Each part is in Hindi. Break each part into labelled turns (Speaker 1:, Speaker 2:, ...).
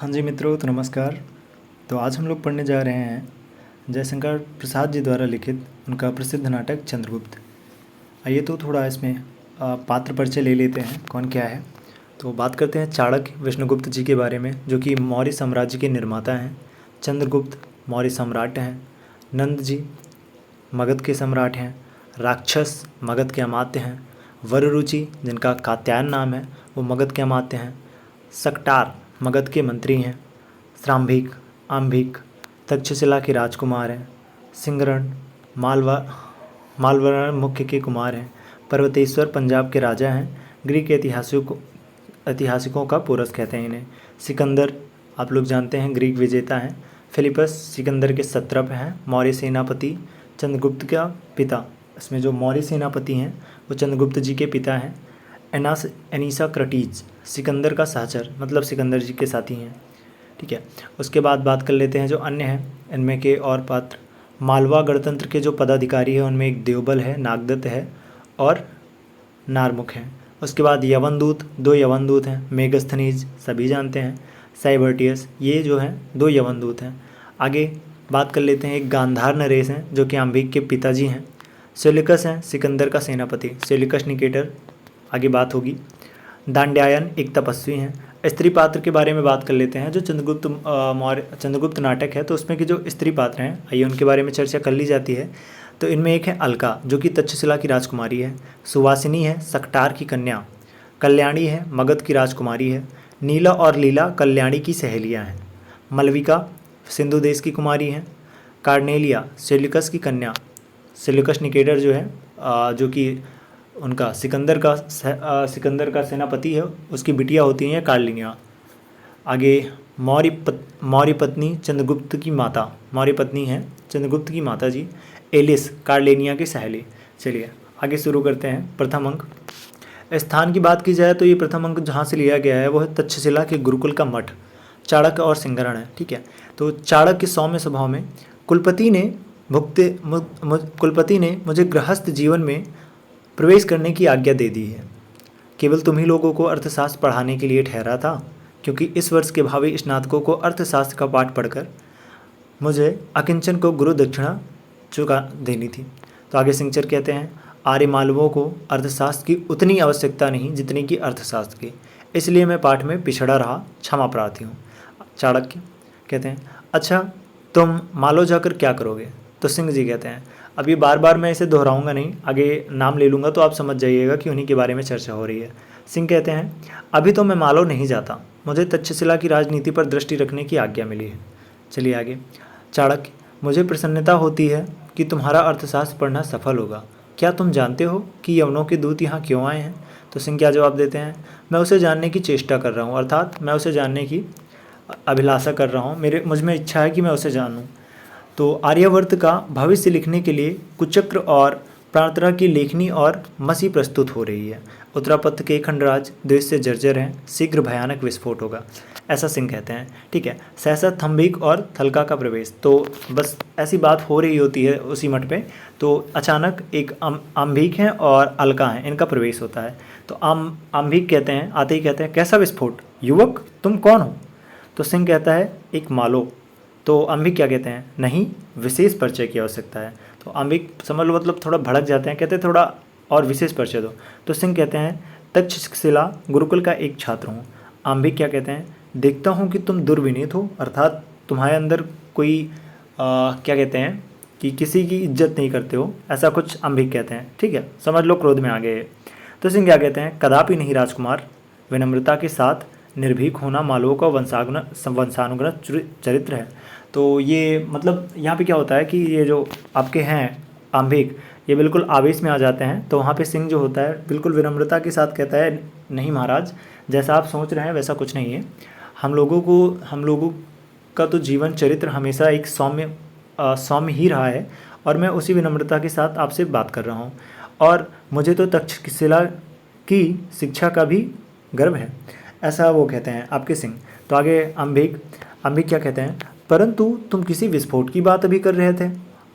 Speaker 1: हाँ जी मित्रों, तो नमस्कार। तो आज हम लोग पढ़ने जा रहे हैं जयशंकर प्रसाद जी द्वारा लिखित उनका प्रसिद्ध नाटक चंद्रगुप्त। आइए तो थोड़ा इसमें पात्र परिचय ले लेते हैं कौन क्या है। तो बात करते हैं चाणक्य विष्णुगुप्त जी के बारे में, जो कि मौर्य साम्राज्य के निर्माता हैं। चंद्रगुप्त मौर्य सम्राट हैं। नंद जी मगध के सम्राट हैं। राक्षस मगध के अमात्य हैं। वररुचि जिनका कात्यायन नाम है वो मगध के अमात्य हैं। सकटार मगध के मंत्री हैं। श्राम्भिक आम्भिक तक्षशिला के राजकुमार हैं। सिंगरण मालवरण मुख्य के कुमार हैं। पर्वतेश्वर पंजाब के राजा हैं। ग्रीक ऐतिहासिकों का पोरस कहते हैं इन्हें। सिकंदर आप लोग जानते हैं ग्रीक विजेता हैं। फिलिपस सिकंदर के सत्रप हैं, मौर्य सेनापति, चंद्रगुप्त का पिता। इसमें जो मौर्य सेनापति हैं वो चंद्रगुप्त जी के पिता हैं। एनीसा क्रटीज सिकंदर का सहचर, मतलब सिकंदर जी के साथी हैं। ठीक है, उसके बाद बात कर लेते हैं जो अन्य हैं इनमें के और पात्र। मालवा गणतंत्र के जो पदाधिकारी हैं उनमें एक देवबल है, नागदत्त है और नारमुख हैं। उसके बाद यवनदूत, दो यवनदूत हैं। मेगस्थनीज सभी जानते हैं। साइबर्टियस, ये जो हैं दो यवनदूत हैं। आगे बात कर लेते हैं एक गांधार नरेश हैं जो कि अम्बिक के पिताजी हैं। सेल्यूकस हैं सिकंदर का सेनापति, सेल्यूकस निकेटर, आगे बात होगी। दांड्यायन एक तपस्वी हैं। स्त्री पात्र के बारे में बात कर लेते हैं। जो चंद्रगुप्त नाटक है तो उसमें की जो स्त्री पात्र हैं, आइए उनके बारे में चर्चा कर ली जाती है। तो इनमें एक है अलका जो कि तक्षशिला की राजकुमारी है। सुवासिनी है सकटार की कन्या। कल्याणी है मगध की राजकुमारी है। नीला और लीला कल्याणी की सहेलियाँ हैं। मलविका सिंधु देश की कुमारी हैं। कार्नेलिया सेल्यूकस की कन्या, सेल्यूकस निकेटर जो है जो कि उनका सिकंदर का सेनापति है, उसकी बिटिया होती हैं कार्लिनिया। आगे मौर्य पत्नी चंद्रगुप्त की माता, मौर्य पत्नी है चंद्रगुप्त की माता जी, एलिस कार्लेनिया की सहेली। चलिए आगे शुरू करते हैं। प्रथम अंक, स्थान की बात की जाए तो ये प्रथम अंक जहाँ से लिया गया है वो है तक्षशिला के गुरुकुल का मठ। चाणक्य और सिंगरण है। ठीक है, तो चाणक्य के सौम्य स्वभाव में कुलपति ने मुझे गृहस्थ जीवन में प्रवेश करने की आज्ञा दे दी है। केवल तुम्ही लोगों को अर्थशास्त्र पढ़ाने के लिए ठहरा था, क्योंकि इस वर्ष के भावी स्नातकों को अर्थशास्त्र का पाठ पढ़कर मुझे अकिंचन को गुरु दक्षिणा चुका देनी थी। तो आगे सिंचर कहते हैं आर्य मालवों को अर्थशास्त्र की उतनी आवश्यकता नहीं जितनी कि अर्थशास्त्र की, इसलिए मैं पाठ में पिछड़ा रहा, क्षमा प्रार्थी हूँ। चाणक्य कहते हैं अच्छा तुम मालो जाकर क्या करोगे? तो सिंह जी कहते हैं अभी बार बार मैं इसे दोहराऊंगा नहीं, आगे नाम ले लूँगा तो आप समझ जाइएगा कि उन्हीं के बारे में चर्चा हो रही है। सिंह कहते हैं अभी तो मैं मालो नहीं जाता, मुझे तक्षशिला की राजनीति पर दृष्टि रखने की आज्ञा मिली है। चलिए आगे। चाणक्य मुझे प्रसन्नता होती है कि तुम्हारा अर्थशास्त्र पढ़ना सफल होगा। क्या तुम जानते हो कि यवनों के दूत यहाँ क्यों आए हैं? तो सिंह क्या जवाब देते हैं मैं उसे जानने की चेष्टा कर रहा हूँ, अर्थात मैं उसे जानने की अभिलाषा कर रहा हूँ, मुझ में इच्छा है कि मैं उसे जानूँ। तो आर्यावर्त का भविष्य लिखने के लिए कुचक्र और प्राणतरा की लेखनी और मसी प्रस्तुत हो रही है। उत्तरापथ के खंडराज द्वेष से जर्जर हैं, शीघ्र भयानक विस्फोट होगा, ऐसा सिंह कहते हैं। ठीक है, सहसा थम्बिक और थलका का प्रवेश। तो बस ऐसी बात हो रही होती है उसी मठ पे, तो अचानक एक आम्भिक हैं और अलका हैं, इनका प्रवेश होता है। तो आम्भिक कहते हैं, आते ही कहते हैं कैसा विस्फोट, युवक तुम कौन हो? तो सिंह कहता है एक मालो। तो अम्बिक क्या कहते हैं नहीं, विशेष परिचय की आवश्यकता है। तो अम्बिक समझ लो मतलब थोड़ा भड़क जाते हैं, कहते हैं थोड़ा और विशेष परिचय दो। तो सिंह कहते हैं तक्षशिला गुरुकुल का एक छात्र हूँ। अम्बिक क्या कहते हैं देखता हूँ कि तुम दुर्विनीत हो, अर्थात तुम्हारे अंदर कोई क्या कहते हैं कि किसी की इज्जत नहीं करते हो, ऐसा कुछ अम्बिक कहते हैं। ठीक है, समझ लो क्रोध में आ गए। तो सिंह क्या कहते हैं कदापि नहीं राजकुमार, विनम्रता के साथ निर्भीक होना मालवों का वंशानुगत चरित्र है। तो ये मतलब यहाँ पे क्या होता है कि ये जो आपके हैं आम्भिक, ये बिल्कुल आवेश में आ जाते हैं। तो वहाँ पे सिंह जो होता है बिल्कुल विनम्रता के साथ कहता है नहीं महाराज, जैसा आप सोच रहे हैं वैसा कुछ नहीं है। हम लोगों का तो जीवन चरित्र हमेशा एक सौम्य ही रहा है, और मैं उसी विनम्रता के साथ आपसे बात कर रहा हूँ, और मुझे तो तक्षशिला की शिक्षा का भी गर्व है, ऐसा वो कहते हैं आपके सिंह। तो आगे अम्बिक क्या कहते हैं परंतु तुम किसी विस्फोट की बात अभी कर रहे थे,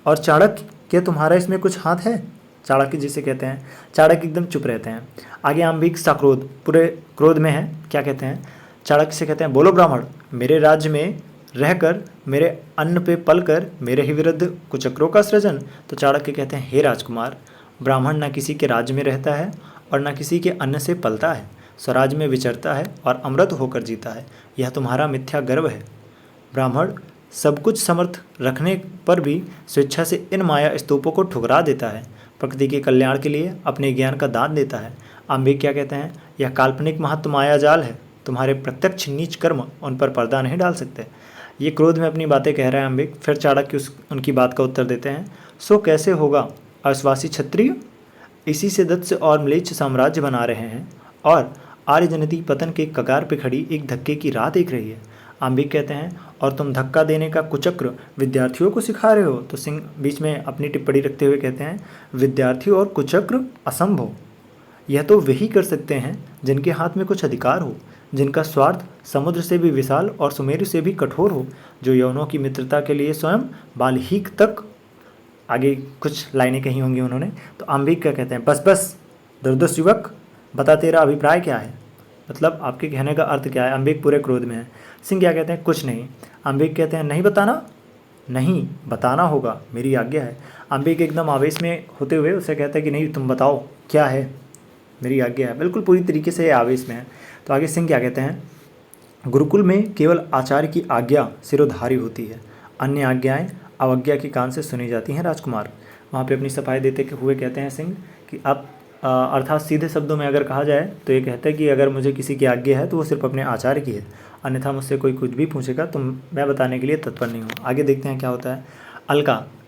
Speaker 1: और चाणक्य क्या तुम्हारा इसमें कुछ हाथ है? चाणक्य जी से कहते हैं। चाणक्य एकदम चुप रहते हैं। आगे अम्बिक सक्रोध, पूरे क्रोध में है, क्या कहते हैं चाणक्य से कहते हैं, बोलो ब्राह्मण, मेरे राज्य में रहकर, मेरे अन्न पे पलकर मेरे ही विरुद्ध कुचक्रों का सृजन। तो चाणक्य कहते हैं, हे राजकुमार, ब्राह्मण न किसी के राज्य में रहता है और न किसी के अन्न से पलता है, स्वराज में विचरता है और अमृत होकर जीता है। यह तुम्हारा मिथ्या गर्व है। ब्राह्मण सब कुछ समर्थ रखने पर भी स्वेच्छा से इन माया स्तूपों को ठुकरा देता है, प्रकृति के कल्याण के लिए अपने ज्ञान का दान देता है। आम्बिक क्या कहते हैं, यह काल्पनिक महत्व माया जाल है, तुम्हारे प्रत्यक्ष नीच कर्म उन पर पर्दा नहीं डाल सकते। ये क्रोध में अपनी बातें कह रहे हैं आम्बिक। फिर चाणक्य उनकी बात का उत्तर देते हैं, सो कैसे होगा अविश्वासी क्षत्रिय, इसी से दत्स और म्लेच्छ साम्राज्य बना रहे हैं और आर्य जनती पतन के कगार पे खड़ी एक धक्के की राह देख रही है। आम्बिक कहते हैं, और तुम धक्का देने का कुचक्र विद्यार्थियों को सिखा रहे हो। तो सिंह बीच में अपनी टिप्पणी रखते हुए कहते हैं, विद्यार्थी और कुचक्र असंभव, यह तो वही कर सकते हैं जिनके हाथ में कुछ अधिकार हो, जिनका स्वार्थ समुद्र से भी विशाल और सुमेरु से भी कठोर हो, जो यौनों की मित्रता के लिए स्वयं बाल्हीक तक, आगे कुछ लाइनें कही होंगी उन्होंने। तो आम्बिक क्या कहते हैं, बस बस दुर्दश युवक, बता तेरा अभिप्राय क्या है, मतलब आपके कहने का अर्थ क्या है। आम्बिक पूरे क्रोध में है। सिंह क्या कहते हैं, कुछ नहीं। आम्बिक कहते हैं, नहीं बताना, नहीं बताना होगा, मेरी आज्ञा है। आम्बिक एकदम आवेश में होते हुए उसे कहता है कि नहीं, तुम बताओ क्या है, मेरी आज्ञा है। बिल्कुल पूरी तरीके से आवेश में है। तो आगे सिंह क्या कहते हैं, गुरुकुल में केवल आचार्य की आज्ञा सिरोधारी होती है, अन्य आज्ञाएं अवज्ञा के कान से सुनी जाती हैं राजकुमार। वहाँ पे अपनी सफाई देते हुए कहते हैं सिंह कि आप अर्थात सीधे शब्दों में अगर कहा जाए तो ये कहता है कि अगर मुझे किसी की आज्ञा है तो वो सिर्फ अपने आचार्य की है, अन्यथा मुझसे कोई कुछ भी पूछेगा तो मैं बताने के लिए तत्पर नहीं हूँ। आगे देखते हैं क्या होता है।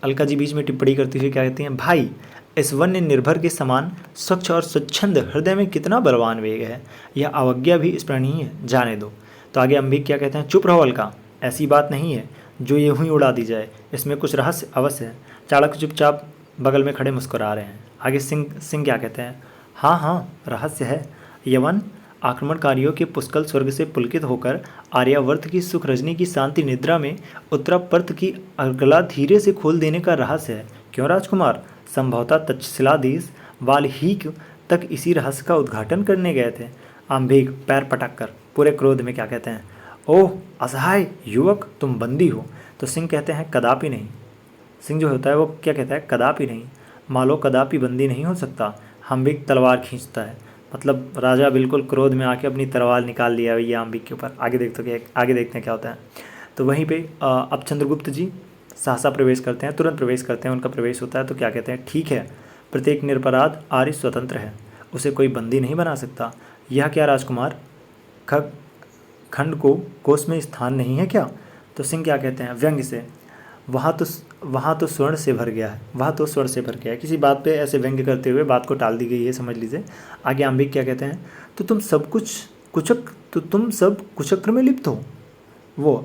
Speaker 1: अलका जी बीच में टिप्पणी करती हुई क्या कहती हैं, भाई इस वन्य निर्भर के समान स्वच्छ और स्वच्छंद हृदय में कितना बलवान वेग है, यह अवज्ञा भी स्मरणीय है, जाने दो। तो आगे अम्बिक क्या कहते हैं, चुप रहो अलका, ऐसी बात नहीं है जो यूं ही उड़ा दी जाए, इसमें कुछ रहस्य अवश्य है। चाणक्य चुपचाप बगल में खड़े मुस्कुरा रहे हैं। आगे सिंह क्या कहते हैं, हाँ हाँ रहस्य है। यवन आक्रमणकारियों के पुष्कल स्वर्ग से पुलकित होकर आर्यावर्त की सुख रजनी की शांति निद्रा में उत्तरापर्त की अर्गला धीरे से खोल देने का रहस्य है। क्यों राजकुमार, संभवतः तक्षशिलाधीश वाल्हीक तक इसी रहस्य का उद्घाटन करने गए थे। आम्बिक पैर पटक कर पूरे क्रोध में क्या कहते हैं, ओह असहाय युवक, तुम बंदी हो। तो सिंह कहते हैं, कदापि नहीं। सिंह जो होता है वो क्या कहता है, कदापि नहीं, मालो कदापि बंदी नहीं हो सकता। आम्बिक तलवार खींचता है, मतलब राजा बिल्कुल क्रोध में आके अपनी तलवार निकाल लिया है ये आम्बिक के ऊपर। आगे देखते हैं क्या होता है। तो वहीं पे अब चंद्रगुप्त जी सहसा प्रवेश करते हैं, तुरंत प्रवेश करते हैं, उनका प्रवेश होता है। तो क्या कहते हैं, ठीक है, प्रत्येक निरपराध आर्य स्वतंत्र है, उसे कोई बंदी नहीं बना सकता। यह क्या राजकुमार, खंड को कोष में स्थान नहीं है क्या। तो सिंह क्या कहते हैं व्यंग्य से, वहाँ तो स्वर्ण से भर गया है, वहाँ तो स्वर्ण से भर गया है। किसी बात पे ऐसे व्यंग्य करते हुए बात को टाल दी गई है, समझ लीजिए। आगे आम्बिक क्या कहते हैं, तो तुम सब कुचक्र में लिप्त हो। वो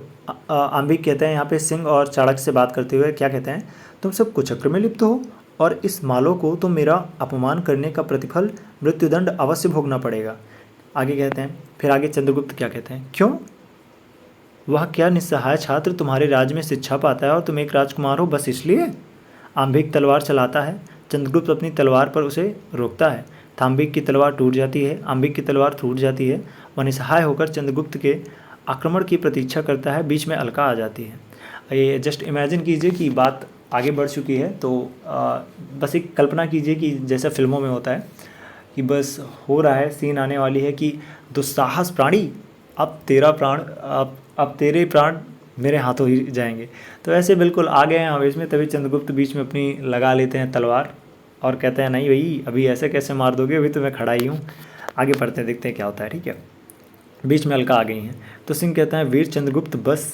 Speaker 1: आम्बिक कहते हैं यहाँ पे सिंह और चाणक्य से बात करते हुए क्या कहते हैं, तुम सब कुचक्र में लिप्त हो और इस मालो को तो मेरा अपमान करने का प्रतिफल मृत्युदंड अवश्य भोगना पड़ेगा। आगे कहते हैं, फिर आगे चंद्रगुप्त क्या कहते हैं, क्यों, वह क्या निस्सहाय छात्र तुम्हारे राज्य में शिक्षा पाता है और तुम एक राजकुमार हो, बस इसलिए। आम्बिक तलवार चलाता है, चंद्रगुप्त अपनी तलवार पर उसे रोकता है। आम्बिक की तलवार टूट जाती है, आम्बिक की तलवार टूट जाती है। वह निस्सहाय होकर चंद्रगुप्त के आक्रमण की प्रतीक्षा करता है। बीच में अलका आ जाती है। ये जस्ट इमेजिन कीजिए कि बात आगे बढ़ चुकी है, तो बस एक कल्पना कीजिए कि जैसा फिल्मों में होता है कि बस हो रहा है, सीन आने वाली है कि दुस्साहस प्राणी, अब तेरे प्राण मेरे हाथों ही जाएंगे। तो ऐसे बिल्कुल आ गए हैं आवेश में। तभी चंद्रगुप्त बीच में अपनी लगा लेते हैं तलवार और कहते हैं, नहीं भाई अभी ऐसे कैसे मार दोगे, अभी तो मैं खड़ा ही हूँ। आगे बढ़ते हैं, देखते हैं क्या होता है। ठीक है, बीच में अलका आ गई हैं। तो सिंह कहते हैं, वीर चंद्रगुप्त बस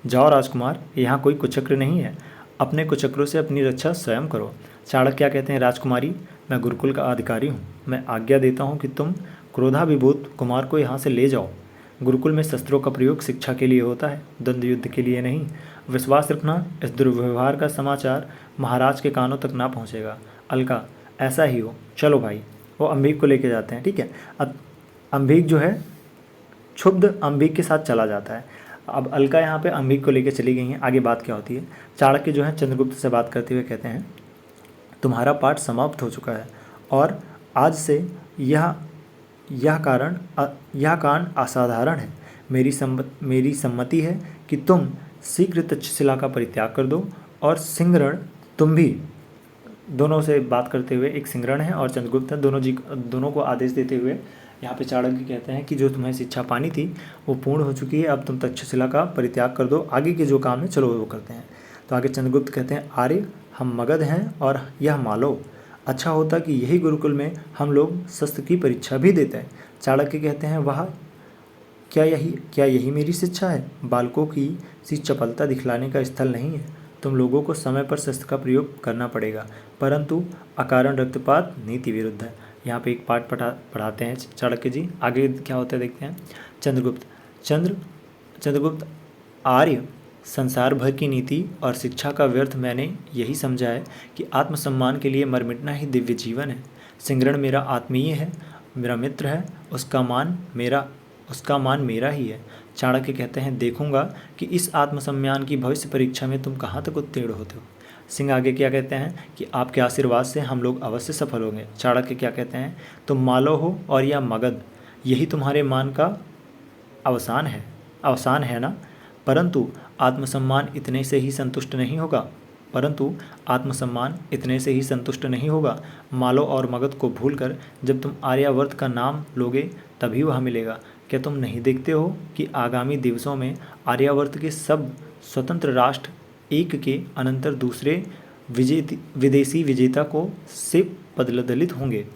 Speaker 1: जाओ राजकुमार, यहाँ कोई कुचक्र नहीं है, अपने कुचक्रों से अपनी रक्षा स्वयं करो। चाणक्य क्या कहते हैं, राजकुमारी मैं गुरुकुल का अधिकारी हूँ, मैं आज्ञा देता हूँ कि तुम क्रोधाभिभूत कुमार को यहाँ से ले जाओ। गुरुकुल में शस्त्रों का प्रयोग शिक्षा के लिए होता है, द्वंद्व युद्ध के लिए नहीं। विश्वास रखना, इस दुर्व्यवहार का समाचार महाराज के कानों तक ना पहुँचेगा। अलका ऐसा ही हो, चलो भाई। वो अम्बिक को लेके जाते हैं। ठीक है, अब अम्बिक जो है क्षुब्ध अम्बिक के साथ चला जाता है। अब अलका यहाँ पे अम्बिक को लेके चली गई हैं। आगे बात क्या होती है, चाणक्य जो है चंद्रगुप्त से बात करते हुए कहते हैं, तुम्हारा पाठ समाप्त हो चुका है और आज से यह कांड असाधारण है। मेरी सम्मति है कि तुम शीघ्र तक्षशिला का परित्याग कर दो और सिंगरण तुम भी। दोनों से बात करते हुए, एक सिंगरण है और चंद्रगुप्त है, दोनों को आदेश देते हुए यहाँ पे चाणक्य कहते हैं कि जो तुम्हें शिक्षा पानी थी वो पूर्ण हो चुकी है, अब तुम तक्षशिला का परित्याग कर दो, आगे के जो काम है चलो वो करते हैं। तो आगे चंद्रगुप्त कहते हैं, आर्य हम मगध हैं और यह मालो, अच्छा होता कि यही गुरुकुल में हम लोग शस्त्र की परीक्षा भी देते हैं। चाणक्य कहते हैं, वाह, क्या यही मेरी शिक्षा है? बालकों की सी चपलता दिखलाने का स्थल नहीं है। तुम लोगों को समय पर शस्त्र का प्रयोग करना पड़ेगा, परंतु अकारण रक्तपात नीति विरुद्ध है। यहाँ पे एक पाठ पढ़ाते हैं चाणक्य जी, आगे क्या होता है देखते हैं। चंद्रगुप्त आर्य, संसार भर की नीति और शिक्षा का व्यर्थ मैंने यही समझा है कि आत्मसम्मान के लिए मर मिटना ही दिव्य जीवन है। सिंगरण मेरा आत्मीय है, मेरा मित्र है, उसका मान मेरा ही है। चाणक्य कहते हैं, देखूंगा कि इस आत्मसम्मान की भविष्य परीक्षा में तुम कहाँ तक उत्तीर्ण होते हो। सिंह आगे क्या कहते हैं कि आपके आशीर्वाद से हम लोग अवश्य सफल होंगे। चाणक्य क्या कहते हैं, तुम मालो हो और या मगध, यही तुम्हारे मान का अवसान है ना। परंतु आत्मसम्मान इतने से ही संतुष्ट नहीं होगा। मालो और मगध को भूलकर जब तुम आर्यावर्त का नाम लोगे तभी वह मिलेगा। क्या तुम नहीं देखते हो कि आगामी दिवसों में आर्यावर्त के सब स्वतंत्र राष्ट्र एक के अनंतर दूसरे विदेशी विजेता को से बदलदलित होंगे।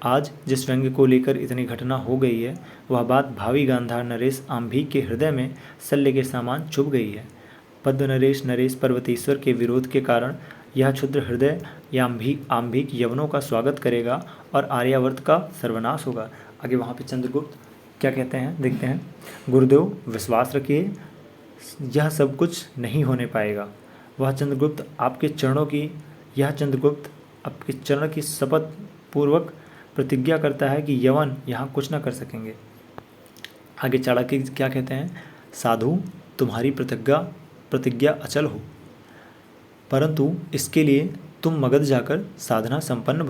Speaker 1: आज जिस व्यंग्य को लेकर इतनी घटना हो गई है, वह बात भावी गांधार नरेश आंभिक के हृदय में शल्य के समान चुभ गई है। पद्म नरेश पर्वतेश्वर के विरोध के कारण यह क्षुद्र हृदय आंभिक यवनों का स्वागत करेगा और आर्यावर्त का सर्वनाश होगा। आगे वहाँ पे चंद्रगुप्त क्या कहते हैं देखते हैं। गुरुदेव विश्वास रखिए, यह सब कुछ नहीं होने पाएगा। यह चंद्रगुप्त आपके चरण की शपथ पूर्वक प्रतिज्ञा करता है कि यवन यहाँ कुछ न कर सकेंगे। आगे चाणक्य क्या कहते हैं, साधु तुम्हारी प्रतिज्ञा अचल हो, परंतु इसके लिए तुम मगध जाकर साधन संपन्न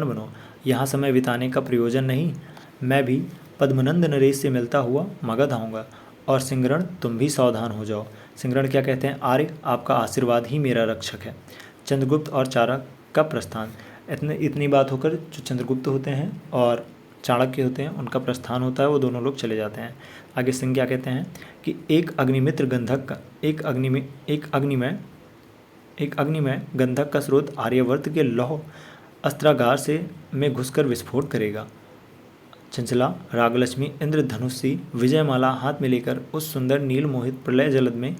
Speaker 1: बनो। यहाँ समय बिताने का प्रयोजन नहीं। मैं भी पद्मनंद नरेश से मिलता हुआ मगध आऊँगा। और सिंगरण तुम भी सावधान हो जाओ। सिंगरण क्या कहते हैं, आर्य आपका आशीर्वाद ही मेरा रक्षक है। चंद्रगुप्त और चाणक्य का प्रस्थान। इतनी बात होकर जो चंद्रगुप्त होते हैं और चाणक्य होते हैं उनका प्रस्थान होता है, वो दोनों लोग चले जाते हैं। आगे सिंह क्या कहते हैं कि एक अग्निमय गंधक का स्रोत आर्यावर्त के लौह अस्त्रागार में घुसकर विस्फोट करेगा। चंचला रागलक्ष्मी इंद्रधनुषी विजयमाला हाथ में लेकर उस सुंदर नील मोहित प्रलय जलद में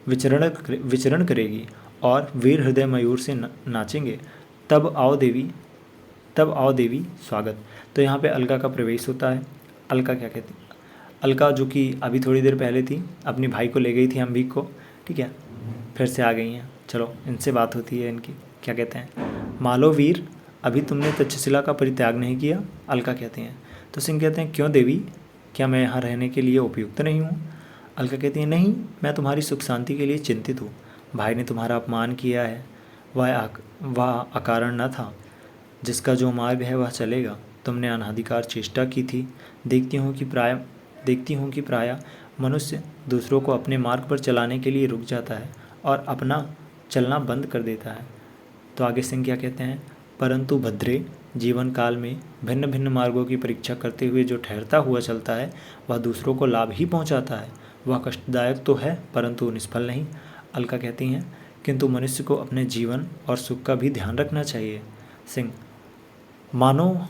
Speaker 1: विचरण करेगी और वीर हृदय मयूर से नाचेंगे। तब आओ देवी स्वागत। तो यहाँ पे अलका का प्रवेश होता है। अलका क्या कहती है, अलका जो कि अभी थोड़ी देर पहले थी, अपने भाई को ले गई थी अंबिक को, ठीक है, फिर से आ गई हैं। चलो इनसे बात होती है इनकी। क्या कहते हैं, मालो वीर, अभी तुमने तक्षशिला का परित्याग नहीं किया। अलका कहते हैं। तो सिंह कहते हैं, क्यों देवी, क्या मैं यहाँ रहने के लिए उपयुक्त नहीं हूँ? अलका कहती है, नहीं, मैं तुम्हारी सुख शांति के लिए चिंतित हूँ। भाई ने तुम्हारा अपमान किया है, वह अकारण न था। जिसका जो मार्ग है वह चलेगा। तुमने अनाधिकार चेष्टा की थी। देखती हूँ कि प्राय मनुष्य दूसरों को अपने मार्ग पर चलाने के लिए रुक जाता है और अपना चलना बंद कर देता है। तो आगे सिंह क्या कहते हैं, परंतु भद्रे, जीवन काल में भिन्न भिन्न मार्गों की परीक्षा करते हुए जो ठहरता हुआ चलता है वह दूसरों को लाभ ही पहुंचाता है। वह कष्टदायक तो है परंतु निष्फल नहीं। अलका कहती हैं, किंतु मनुष्य को अपने जीवन और सुख का भी ध्यान रखना चाहिए। सिंह, मानो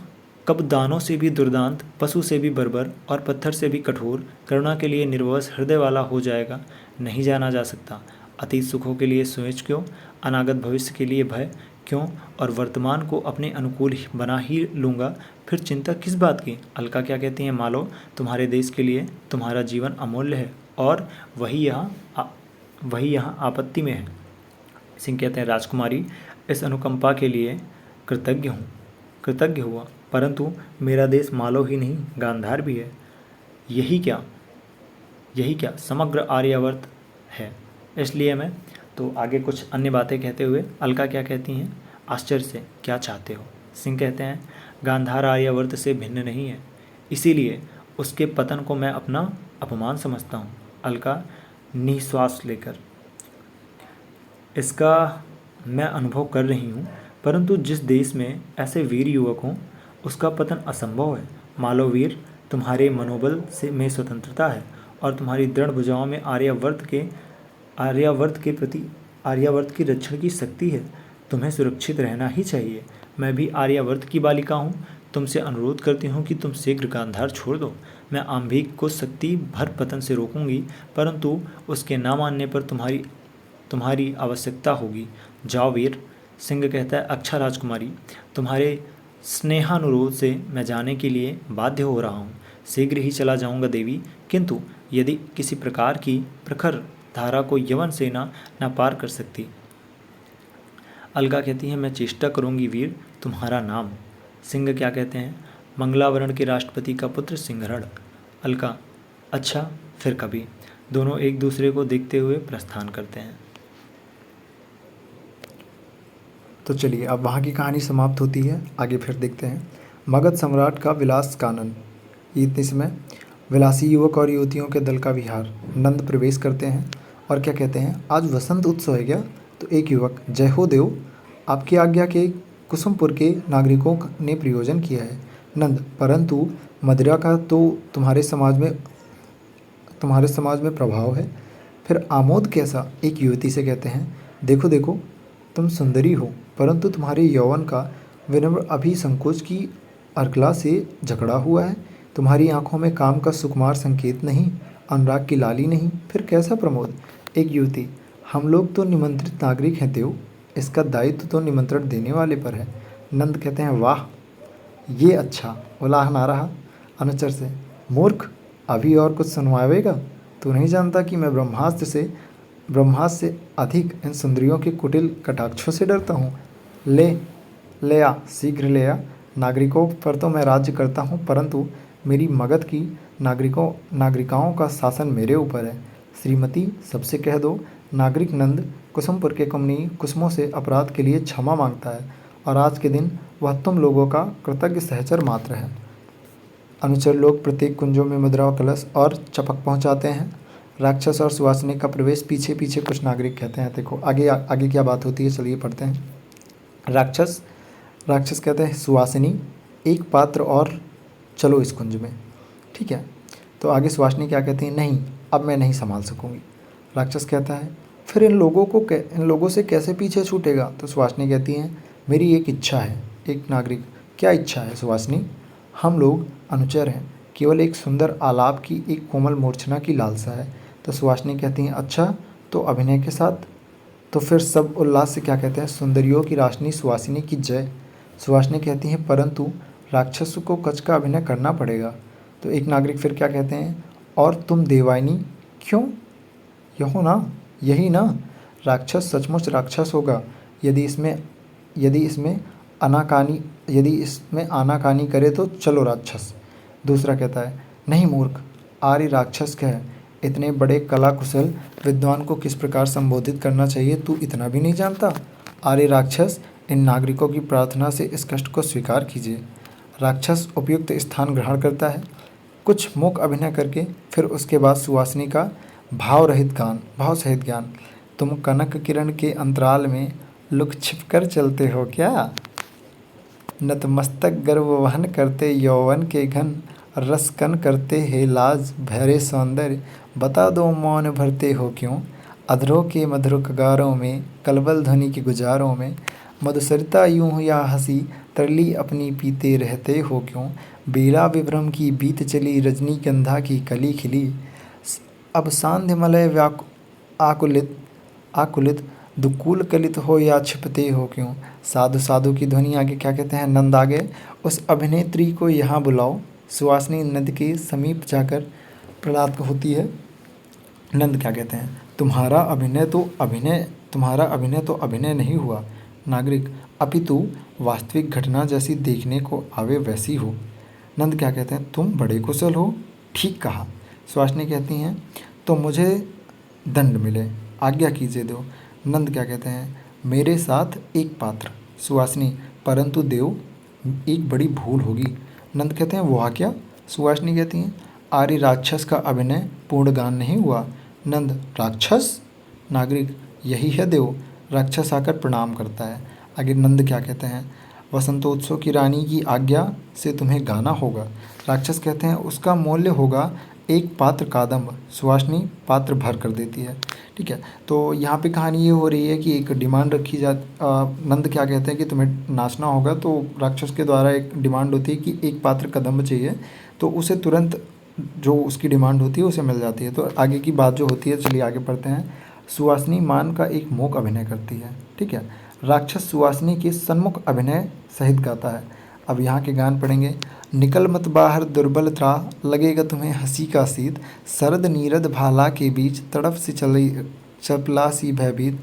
Speaker 1: कब दानों से भी दुर्दांत, पशु से भी बर्बर और पत्थर से भी कठोर, करुणा के लिए निर्वश हृदय वाला हो जाएगा, नहीं जाना जा सकता। अतीत सुखों के लिए सोच क्यों, अनागत भविष्य के लिए भय क्यों, और वर्तमान को अपने अनुकूल बना ही लूँगा, फिर चिंता किस बात की। अलका क्या कहती हैं, मालो तुम्हारे देश के लिए तुम्हारा जीवन अमूल्य है और वही यहाँ आपत्ति में है। सिंह कहते हैं, राजकुमारी, इस अनुकंपा के लिए कृतज्ञ हुआ, परंतु मेरा देश मालो ही नहीं गांधार भी है। यही क्या समग्र आर्यावर्त है। इसलिए मैं तो आगे कुछ अन्य बातें कहते हुए अलका क्या कहती हैं, आश्चर्य से क्या चाहते हो। सिंह कहते हैं, गांधार आर्यावर्त से भिन्न नहीं है, इसीलिए उसके पतन को मैं अपना अपमान समझता हूँ। अलका निश्वास लेकर, इसका मैं अनुभव कर रही हूँ, परंतु जिस देश में ऐसे वीर युवक हों उसका पतन असंभव है। मालवीर, तुम्हारे मनोबल से में स्वतंत्रता है और तुम्हारी दृढ़ भुजाओं में आर्यावर्त की रक्षण की शक्ति है। तुम्हें सुरक्षित रहना ही चाहिए। मैं भी आर्यावर्त की बालिका हूँ। तुमसे अनुरोध करती हूँ कि तुम शीघ्र गांधार छोड़ दो। मैं आम्भीक को शक्ति भर पतन से रोकूंगी, परंतु उसके ना मानने पर तुम्हारी आवश्यकता होगी। जाओ वीर। सिंह कहता है, अच्छा राजकुमारी, तुम्हारे स्नेहानुरोध से मैं जाने के लिए बाध्य हो रहा हूँ। शीघ्र ही चला जाऊँगा देवी, किंतु यदि किसी प्रकार की प्रखर धारा को यवन सेना न पार कर सकती। अलका कहती है, मैं चेष्टा करूँगी वीर। तुम्हारा नाम? सिंह क्या कहते हैं, मंगलावरण के राष्ट्रपति का पुत्र सिंहरण। अलका, अच्छा, फिर कभी। दोनों एक दूसरे को देखते हुए प्रस्थान करते हैं।
Speaker 2: तो चलिए अब वहाँ की कहानी समाप्त होती है, आगे फिर देखते हैं। मगध सम्राट का विलास कानन। इतने समय विलासी युवक और युवतियों के दल का विहार। नंद प्रवेश करते हैं और क्या कहते हैं, आज वसंत उत्सव है क्या? तो एक युवक, जय हो देव, आपकी आज्ञा के कुसुमपुर के नागरिकों ने प्रयोजन किया है। नंद, परंतु मदिरा का तो तुम्हारे समाज में प्रभाव है, फिर आमोद कैसा? एक युवती से कहते हैं, देखो देखो, तुम सुंदरी हो, परंतु तुम्हारे यौवन का विनम्र अभी संकोच की अर्गला से जकड़ा हुआ है। तुम्हारी आंखों में काम का सुकुमार संकेत नहीं, अनुराग की लाली नहीं, फिर कैसा प्रमोद? एक युवती, हम लोग तो निमंत्रित नागरिक हैं देव, इसका दायित्व तो निमंत्रण देने वाले पर है। नंद कहते हैं, वाह, ये अच्छा उलाहन आ रहा। अनुचर से, मूर्ख, अभी और कुछ सुनवाएगा? तू नहीं जानता कि मैं ब्रह्मास्त्र से अधिक इन सुंदरियों के कुटिल कटाक्षों से डरता हूँ। ले आ, शीघ्र ले आ। नागरिकों पर तो मैं राज्य करता हूँ, परंतु मेरी मगध की नागरिकाओं का शासन मेरे ऊपर है। श्रीमती, सबसे कह दो, नागरिक नंद कुसुमपुर के कमनीय कुसुमों से अपराध के लिए क्षमा मांगता है और आज के दिन वह तुम लोगों का कृतज्ञ सहचर मात्र है। अनुचर लोग प्रत्येक कुंजों में मुद्रा कलश और चपक पहुंचाते हैं। राक्षस और सुवासिनी का प्रवेश पीछे पीछे कुछ नागरिक कहते हैं। देखो आगे क्या बात होती है, चलिए पढ़ते हैं। राक्षस कहते हैं, सुवासिनी, एक पात्र और चलो इस कुंज में। ठीक है, तो आगे सुवासिनी क्या कहती है, नहीं, अब मैं नहीं संभाल सकूंगी। राक्षस कहता है, फिर इन लोगों से कैसे पीछे छूटेगा? तो सुवासिनी कहती हैं, मेरी एक इच्छा है। एक नागरिक, क्या इच्छा है सुवासिनी? हम लोग अनुचर हैं, केवल एक सुंदर आलाप की, एक कोमल मूर्छना की लालसा है। तो सुवासिनी कहती हैं, अच्छा, तो अभिनय के साथ? तो फिर सब उल्लास से क्या कहते हैं, सुंदरियों की राशनी सुवासिनी की जय। सुवासिनी कहती हैं, परंतु राक्षस को कच का अभिनय करना पड़ेगा। तो एक नागरिक फिर क्या कहते हैं, और तुम देवायनी, क्यों? यही ना, राक्षस सचमुच राक्षस होगा यदि इसमें आनाकानी करे तो चलो राक्षस। दूसरा कहता है, नहीं मूर्ख, आर्य राक्षस कह, इतने बड़े कला कुशल विद्वान को किस प्रकार संबोधित करना चाहिए तू इतना भी नहीं जानता? आर्य राक्षस, इन नागरिकों की प्रार्थना से इस कष्ट को स्वीकार कीजिए। राक्षस उपयुक्त स्थान ग्रहण करता है, कुछ मूक अभिनय करके। फिर उसके बाद सुवासिनी का भाव सहित ज्ञान। तुम कनक किरण के अंतराल में लुक छिप कर चलते हो क्या? नतमस्तक गर्व वहन करते यौवन के घन, रसकन करते हे लाज भैरे सौंदर्य, बता दो मौन भरते हो क्यों? अधरों के मधुर कगारों में, कलबल ध्वनि के गुजारों में, मधुसरिता यूं या हंसी तरली अपनी पीते रहते हो क्यों? बेला विभ्रम की बीत चली, रजनीगंधा की कली खिली, अब सांध्य मलय आकुलित दुकूल कलित हो या छिपते हो क्यों? साधु साधु की ध्वनि आगे क्या कहते हैं, नंद आगे, उस अभिनेत्री को यहाँ बुलाओ। सुवासिनी नंद के समीप जाकर प्रहलाद होती है। नंद क्या कहते हैं, तुम्हारा अभिनय तो अभिनय नहीं हुआ नागरिक, अपितु वास्तविक घटना जैसी देखने को आवे वैसी हो। नंद क्या कहते हैं, तुम बड़े कुशल हो, ठीक कहा। सुवासिनी कहती हैं, तो मुझे दंड मिले, आज्ञा कीजिए दो। नंद क्या कहते हैं, मेरे साथ एक पात्र। सुवासिनी, परंतु देव, एक बड़ी भूल होगी। नंद कहते हैं, वह क्या? सुवासिनी कहती हैं, आर्य राक्षस का अभिनय पूर्ण गान नहीं हुआ। नंद, राक्षस? नागरिक, यही है देव। राक्षस आकर प्रणाम करता है। आगे नंद क्या कहते हैं, वसंतोत्सव की रानी की आज्ञा से तुम्हें गाना होगा। राक्षस कहते हैं उसका मूल्य होगा एक पात्र कादम्ब। सुहासिनी पात्र भर कर देती है। ठीक है, तो यहाँ पे कहानी ये हो रही है कि एक डिमांड रखी नंद क्या कहते हैं कि तुम्हें नाचना होगा, तो राक्षस के द्वारा एक डिमांड होती है कि एक पात्र कदम्ब चाहिए, तो उसे तुरंत जो उसकी डिमांड होती है उसे मिल जाती है। तो आगे की बात जो होती है, चलिए आगे पढ़ते हैं। सुहासिनी मान का एक मूक अभिनय करती है। ठीक है, राक्षस सुहासिनी के सन्मुख अभिनय सहित गाता है। अब यहाँ के गान पढ़ेंगे। निकल मत बाहर दुर्बल त्रा, लगेगा तुम्हें हंसी का शीत, सरद नीरद भाला के बीच, तड़प से चली चपला सी भयभीत,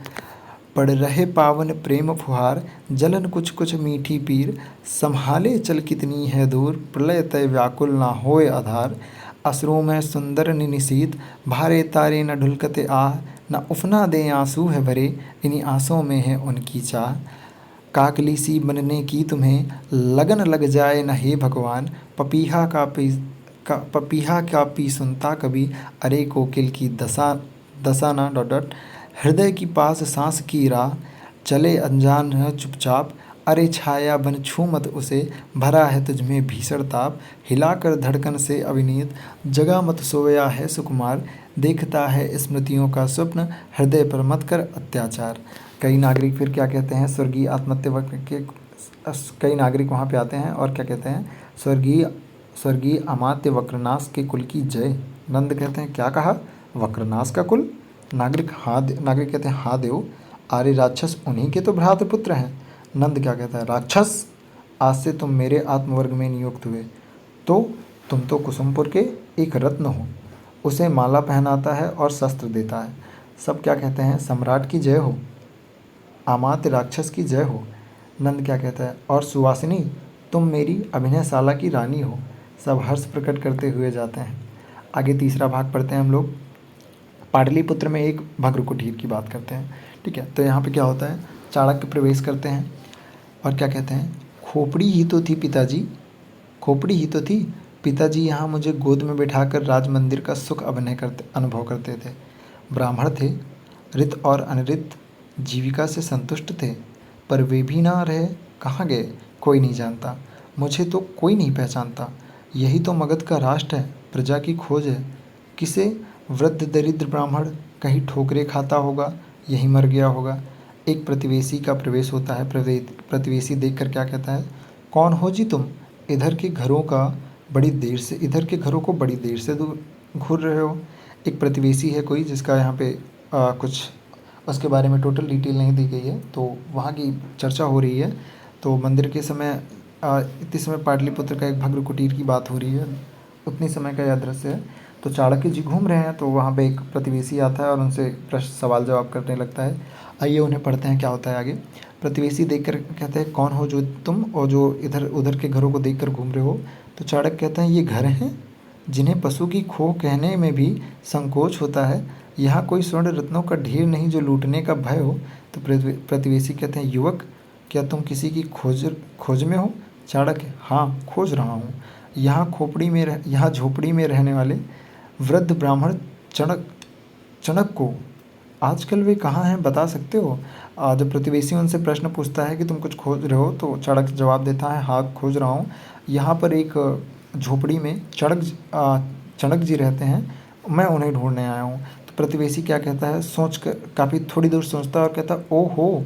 Speaker 2: पड़ रहे पावन प्रेम फुहार, जलन कुछ कुछ मीठी पीर, संभाले चल कितनी है दूर, प्रलय तय व्याकुल ना होए आधार, असरों में सुंदर निशीत, भारे तारे न ढुलकते आह, न उफना दे आंसू है भरे, इन्हीं आंसुओं में है उनकी चाह, काकली सी बनने की तुम्हें लगन लग जाए न हे भगवान, पपीहा का पी सुनता कभी, अरे कोकिल की दशा ना डॉट डॉट, हृदय की पास सांस की राह, चले अनजान है चुपचाप, अरे छाया बन छू मत उसे, भरा है तुझमें भीषण ताप, हिलाकर धड़कन से अविनीत, जगा मत सोया है सुकुमार, देखता है स्मृतियों का स्वप्न, हृदय पर मत कर अत्याचार। कई नागरिक फिर क्या कहते हैं, स्वर्गीय आत्महत्या वक्र के कई नागरिक वहाँ पे आते हैं और क्या कहते हैं, स्वर्गीय अमात्य वक्रनाश के कुल की जय। नंद कहते हैं क्या कहा, वक्रनाश का कुल? नागरिक कहते हैं हाँ देव, आर्य राक्षस उन्हीं के तो भ्रातृपुत्र हैं। नंद क्या कहता है, राक्षस आज से तुम मेरे आत्मवर्ग में नियुक्त हुए, तो तुम तो कुसुमपुर के एक रत्न हो। उसे माला पहनाता है और शस्त्र देता है। सब क्या कहते हैं, सम्राट की जय हो, अमात्य राक्षस की जय हो। नंद क्या कहता है, और सुवासिनी तुम मेरी अभिनयशाला की रानी हो। सब हर्ष प्रकट करते हुए जाते हैं। आगे तीसरा भाग पढ़ते हैं हम लोग। पाटलिपुत्र में एक भग्र कुटीर की बात करते हैं। ठीक है, तो यहाँ पे क्या होता है, चाणक्य प्रवेश करते हैं और क्या कहते हैं, खोपड़ी ही तो थी पिताजी, खोपड़ी ही तो थी पिताजी, यहाँ मुझे गोद में बिठाकर राज मंदिर का सुख अनुभव करते थे। ब्राह्मण थे, ऋत और अनृत जीविका से संतुष्ट थे, पर वे भी ना रहे, कहाँ गए कोई नहीं जानता, मुझे तो कोई नहीं पहचानता। यही तो मगध का राष्ट्र है, प्रजा की खोज है। किसे वृद्ध दरिद्र ब्राह्मण कहीं ठोकरे खाता होगा, यहीं मर गया होगा। एक प्रतिवेशी का प्रवेश होता है। प्रतिवेशी देखकर क्या कहता है, कौन हो जी तुम, इधर के घरों को बड़ी देर से दूर घूर रहे हो। एक प्रतिवेशी है कोई, जिसका यहाँ पे कुछ उसके बारे में टोटल डिटेल नहीं दी गई है, तो वहाँ की चर्चा हो रही है। तो मंदिर के समय इतने समय पाटलिपुत्र का एक भग्र कुटीर की बात हो रही है, उतनी समय का यह दृश्य है। तो चाणक्य जी घूम रहे हैं, तो वहाँ पे एक प्रतिवेशी आता है और उनसे प्रश्न सवाल जवाब करने लगता है। आइए उन्हें पढ़ते हैं क्या होता है आगे। प्रतिवेशी देखकर कहते हैं, कौन हो जो तुम, और जो इधर उधर के घरों को देखकर घूम रहे हो। तो चाणक्य कहते हैं, ये घर हैं जिन्हें पशु की खो कहने में भी संकोच होता है। यहाँ कोई स्वर्ण रत्नों का ढेर नहीं जो लूटने का भय हो। तो प्रतिवेशी कहते हैं, युवक क्या तुम किसी की खोज में हो। चाणक्य, हाँ खोज रहा हूँ। यहाँ झोपड़ी में रहने वाले वृद्ध ब्राह्मण चणक को आजकल वे कहाँ हैं, बता सकते हो। जब प्रतिवेशी उनसे प्रश्न पूछता है कि तुम कुछ खोज रहे हो, तो चाणक्य जवाब देता है, हाँ खोज रहा हूँ। यहाँ पर एक झोपड़ी में चणक जी रहते हैं, मैं उन्हें ढूंढने आया हूँ। तो प्रतिवेशी क्या कहता है, सोच कर काफ़ी थोड़ी दूर सोचता है और कहता है, ओहो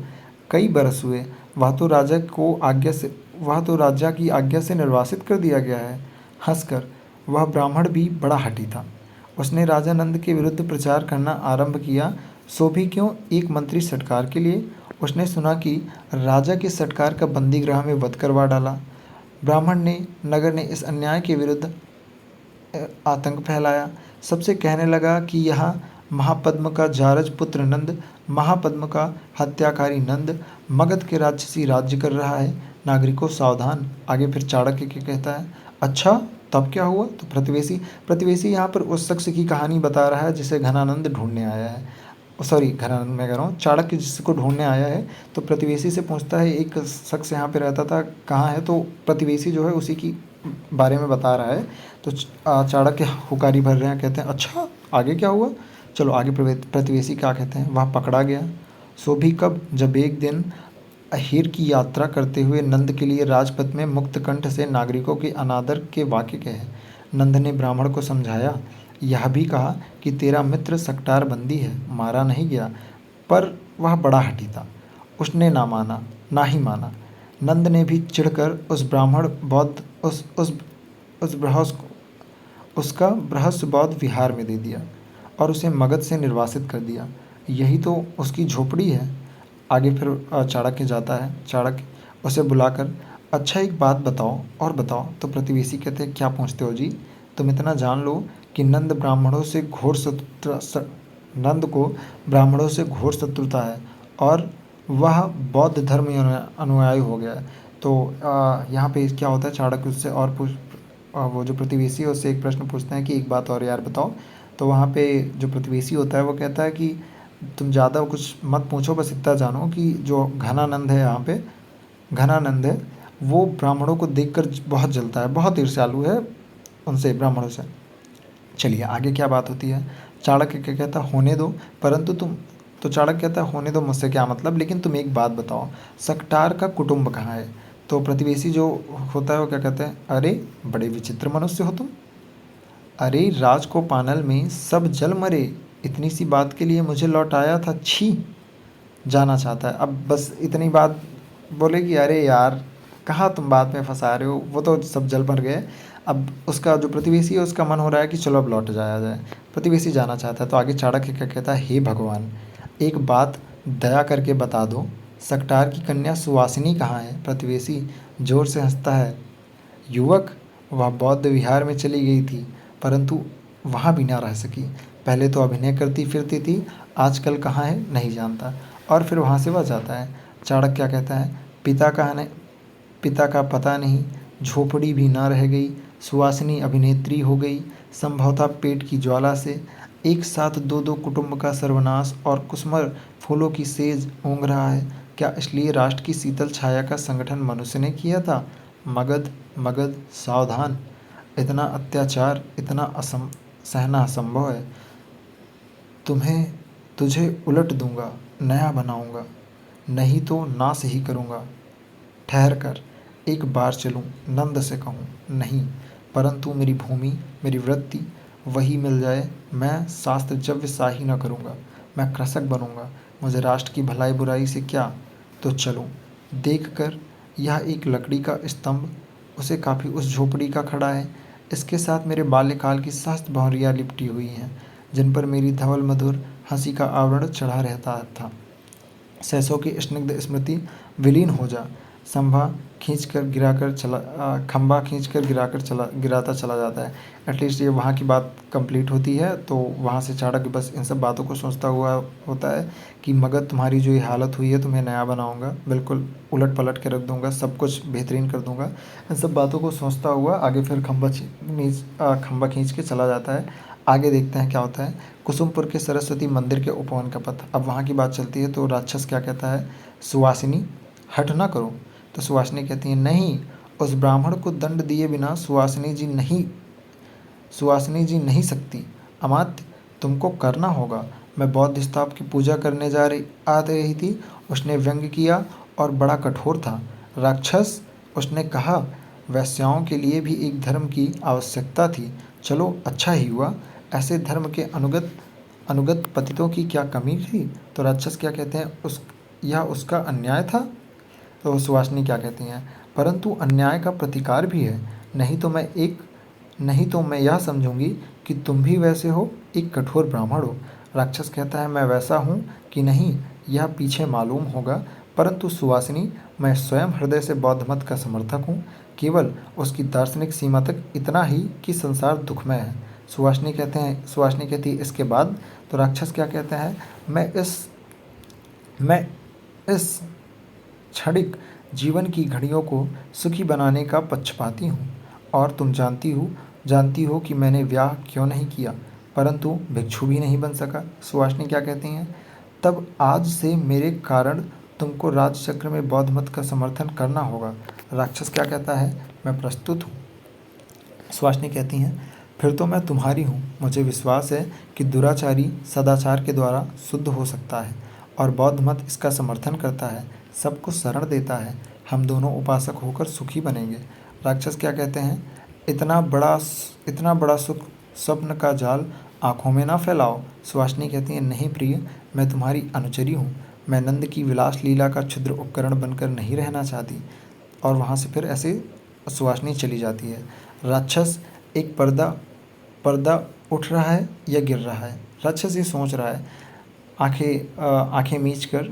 Speaker 2: कई बरस हुए, वह तो राजा की आज्ञा से निर्वासित कर दिया गया है। हंसकर, वह ब्राह्मण भी बड़ा हठी था, उसने राजा नंद के विरुद्ध प्रचार करना आरंभ किया, सो भी क्यों, एक मंत्री सटकार के लिए। उसने सुना कि राजा के सटकार का बंदी गृह में वध करवा डाला। ब्राह्मण ने नगर ने इस अन्याय के विरुद्ध आतंक फैलाया, सबसे कहने लगा कि यहाँ महापद्म का जारज पुत्र नंद, महापद्म का हत्याकारी नंद मगध के राक्षसी राज्य कर रहा है, नागरिकों सावधान। आगे फिर चाणक्य क्या कहता है, अच्छा तब क्या हुआ। तो प्रतिवेशी यहाँ पर उस शख्स की कहानी बता रहा है जिसे घनानंद ढूंढने आया है। घनानंद मैं कह रहा हूँ, चाणक्य जिसको ढूंढने आया है। तो प्रतिवेशी से पूछता है, एक शख्स यहाँ पे रहता था, कहाँ है। तो प्रतिवेशी जो है उसी की बारे में बता रहा है। तो चाणक्य हुकारी भर रहे हैं, कहते हैं अच्छा आगे क्या हुआ। चलो आगे प्रतिवेशी क्या कहते हैं, वह पकड़ा गया। सो भी कब, जब एक दिन अहीर की यात्रा करते हुए नंद के लिए राजपथ में मुक्त कंठ से नागरिकों के अनादर के वाक्य कहे। नंद ने ब्राह्मण को समझाया, यह भी कहा कि तेरा मित्र सकटार बंदी है, मारा नहीं गया, पर वह बड़ा हठी था, उसने ना ही माना। नंद ने भी चिढ़कर उस ब्राह्मण बौद्ध उस बृहस्प उसका बृहस्प बौद्ध विहार में दे दिया और उसे मगध से निर्वासित कर दिया। यही तो उसकी झोपड़ी है। आगे फिर चाणक्य जाता है। चाणक्य उसे बुलाकर, अच्छा एक बात बताओ और बताओ। तो प्रतिवेशी कहते हैं, क्या पूछते हो जी। तुम इतना जान लो कि नंद को ब्राह्मणों से घोर शत्रुता है और वह बौद्ध धर्म अनुयायी हो गया है। तो यहाँ पे क्या होता है, चाणक्य उससे और वो जो प्रतिवेशी है उससे एक प्रश्न पूछते हैं कि एक बात और यार बताओ। तो वहाँ पे जो प्रतिवेशी होता है वो कहता है कि तुम ज़्यादा कुछ मत पूछो, बस इतना जानो कि जो घनानंद है, यहाँ पे घनानंद है, वो ब्राह्मणों को देखकर बहुत जलता है, बहुत ईर्ष्यालु है उनसे, ब्राह्मणों से। चलिए आगे क्या बात होती है। चाणक्य क्या कहता है, होने दो, परंतु तुम। तो चाणक्य कहता है, होने दो मुझसे क्या मतलब, लेकिन तुम एक बात बताओ, सकटार का कुटुंब कहाँ है। तो प्रतिवेशी जो होता है वो क्या कहता है, अरे बड़े विचित्र मनुष्य हो तुम। अरे राज को पानल में सब जल मरे, इतनी सी बात के लिए मुझे लौटाया था, छी। जाना चाहता है। अब बस इतनी बात बोले कि अरे यार कहाँ तुम बात में फंसा रहे हो, वो तो सब जल भर गए। अब उसका जो प्रतिवेशी है उसका मन हो रहा है कि चलो अब लौट जाया जाए। प्रतिवेशी जाना चाहता है। तो आगे चाणक्य क्या कहता है, हे भगवान, एक बात दया करके बता दो, सकटार की कन्या सुवासिनी कहाँ है। प्रतिवेशी जोर से हंसता है, युवक, वह बौद्ध विहार में चली गई थी, परंतु वहाँ भी ना रह सकी। पहले तो अभिनय करती फिरती थी, आजकल कहाँ है नहीं जानता। और फिर वहाँ से वह जाता है। चाणक्य क्या कहता है, पिता का पता नहीं, झोपड़ी भी ना रह गई, सुवासिनी अभिनेत्री हो गई, संभवतः पेट की ज्वाला से। एक साथ दो दो कुटुंब का सर्वनाश और कुसुमर फूलों की सेज ऊँघ रहा है। क्या इसलिए राष्ट्र की शीतल छाया का संगठन मनुष्य ने किया था। मगध मगध सावधान, इतना अत्याचार इतना सहना असंभव है। तुझे उलट दूंगा, नया बनाऊंगा, नहीं तो नाश ही करूंगा। ठहर कर, एक बार चलूं, नंद से कहूं, नहीं, परंतु मेरी भूमि, मेरी वृत्ति वही मिल जाए, मैं शास्त्र जव्य शाही न करूंगा, मैं कृषक बनूंगा, मुझे राष्ट्र की भलाई बुराई से क्या। तो चलो। देख कर, यह एक लकड़ी का स्तंभ, उसे काफ़ी उस झोपड़ी का खड़ा है। इसके साथ मेरे बाल्यकाल की सहस्त्र भौंरियाँ लिपटी हुई हैं, जिन पर मेरी धवल मधुर हंसी का आवरण चढ़ा रहता था। सहसों की स्निग्ध स्मृति विलीन हो जा। खंभा खींचकर गिराता चला जाता है। एटलीस्ट ये वहाँ की बात कंप्लीट होती है। तो वहाँ से चाणक्य बस इन सब बातों को सोचता हुआ होता है कि मगध तुम्हारी जो ये हालत हुई है, तुम्हें नया बनाऊंगा, बिल्कुल उलट पलट के रख दूंगा, सब कुछ बेहतरीन कर दूंगा। इन सब बातों को सोचता हुआ आगे फिर खंभा खींच के चला जाता है। आगे देखते हैं क्या होता है। कुसुमपुर के सरस्वती मंदिर के उपवन का पथ। अब वहाँ की बात चलती है। तो राक्षस क्या कहता है, सुवासिनी हठ ना करो। तो सुवासिनी कहती है, नहीं, उस ब्राह्मण को दंड दिए बिना सुवासिनी जी नहीं सकती। अमात्य, तुमको करना होगा। मैं बौद्ध स्तूप की पूजा करने आ रही थी, उसने व्यंग किया और बड़ा कठोर था। राक्षस, उसने कहा, वैश्याओं के लिए भी एक धर्म की आवश्यकता थी। चलो अच्छा ही हुआ, ऐसे धर्म के अनुगत पतितों की क्या कमी थी। तो राक्षस क्या कहते हैं, यह उसका अन्याय था। तो सुवासिनी क्या कहती हैं, परंतु अन्याय का प्रतिकार भी है। नहीं तो मैं यह समझूंगी कि तुम भी वैसे हो, एक कठोर ब्राह्मण हो। राक्षस कहता है, मैं वैसा हूँ कि नहीं यह पीछे मालूम होगा, परंतु सुवासिनी, मैं स्वयं हृदय से बौद्ध मत का समर्थक हूँ, केवल उसकी दार्शनिक सीमा तक इतना ही कि संसार दुखमय है। सुवासिनी कहती है, इसके बाद। तो राक्षस क्या कहते हैं, मैं इस क्षणिक जीवन की घड़ियों को सुखी बनाने का पक्षपाती हूँ, और तुम जानती हो कि मैंने व्याह क्यों नहीं किया, परंतु भिक्षु भी नहीं बन सका। सुवासिनी क्या कहती हैं, तब आज से मेरे कारण तुमको राजचक्र में बौद्ध मत का समर्थन करना होगा। राक्षस क्या कहता है, मैं प्रस्तुत हूँ। सुहासिनी कहती हैं, फिर तो मैं तुम्हारी हूँ। मुझे विश्वास है कि दुराचारी सदाचार के द्वारा शुद्ध हो सकता है और बौद्ध मत इसका समर्थन करता है, सबको शरण देता है। हम दोनों उपासक होकर सुखी बनेंगे। राक्षस क्या कहते हैं, इतना बड़ा सुख स्वप्न का जाल आँखों में ना फैलाओ। सुहासिनी कहती है, नहीं प्रिय, मैं तुम्हारी अनुचरी हूँ। मैं नंद की विलास लीला का क्षुद्र उपकरण बनकर नहीं रहना चाहती। और वहाँ से फिर ऐसे सुहासिनी चली जाती है। राक्षस एक पर्दा उठ रहा है या गिर रहा है। राक्षस ये सोच रहा है, आंखें मीच कर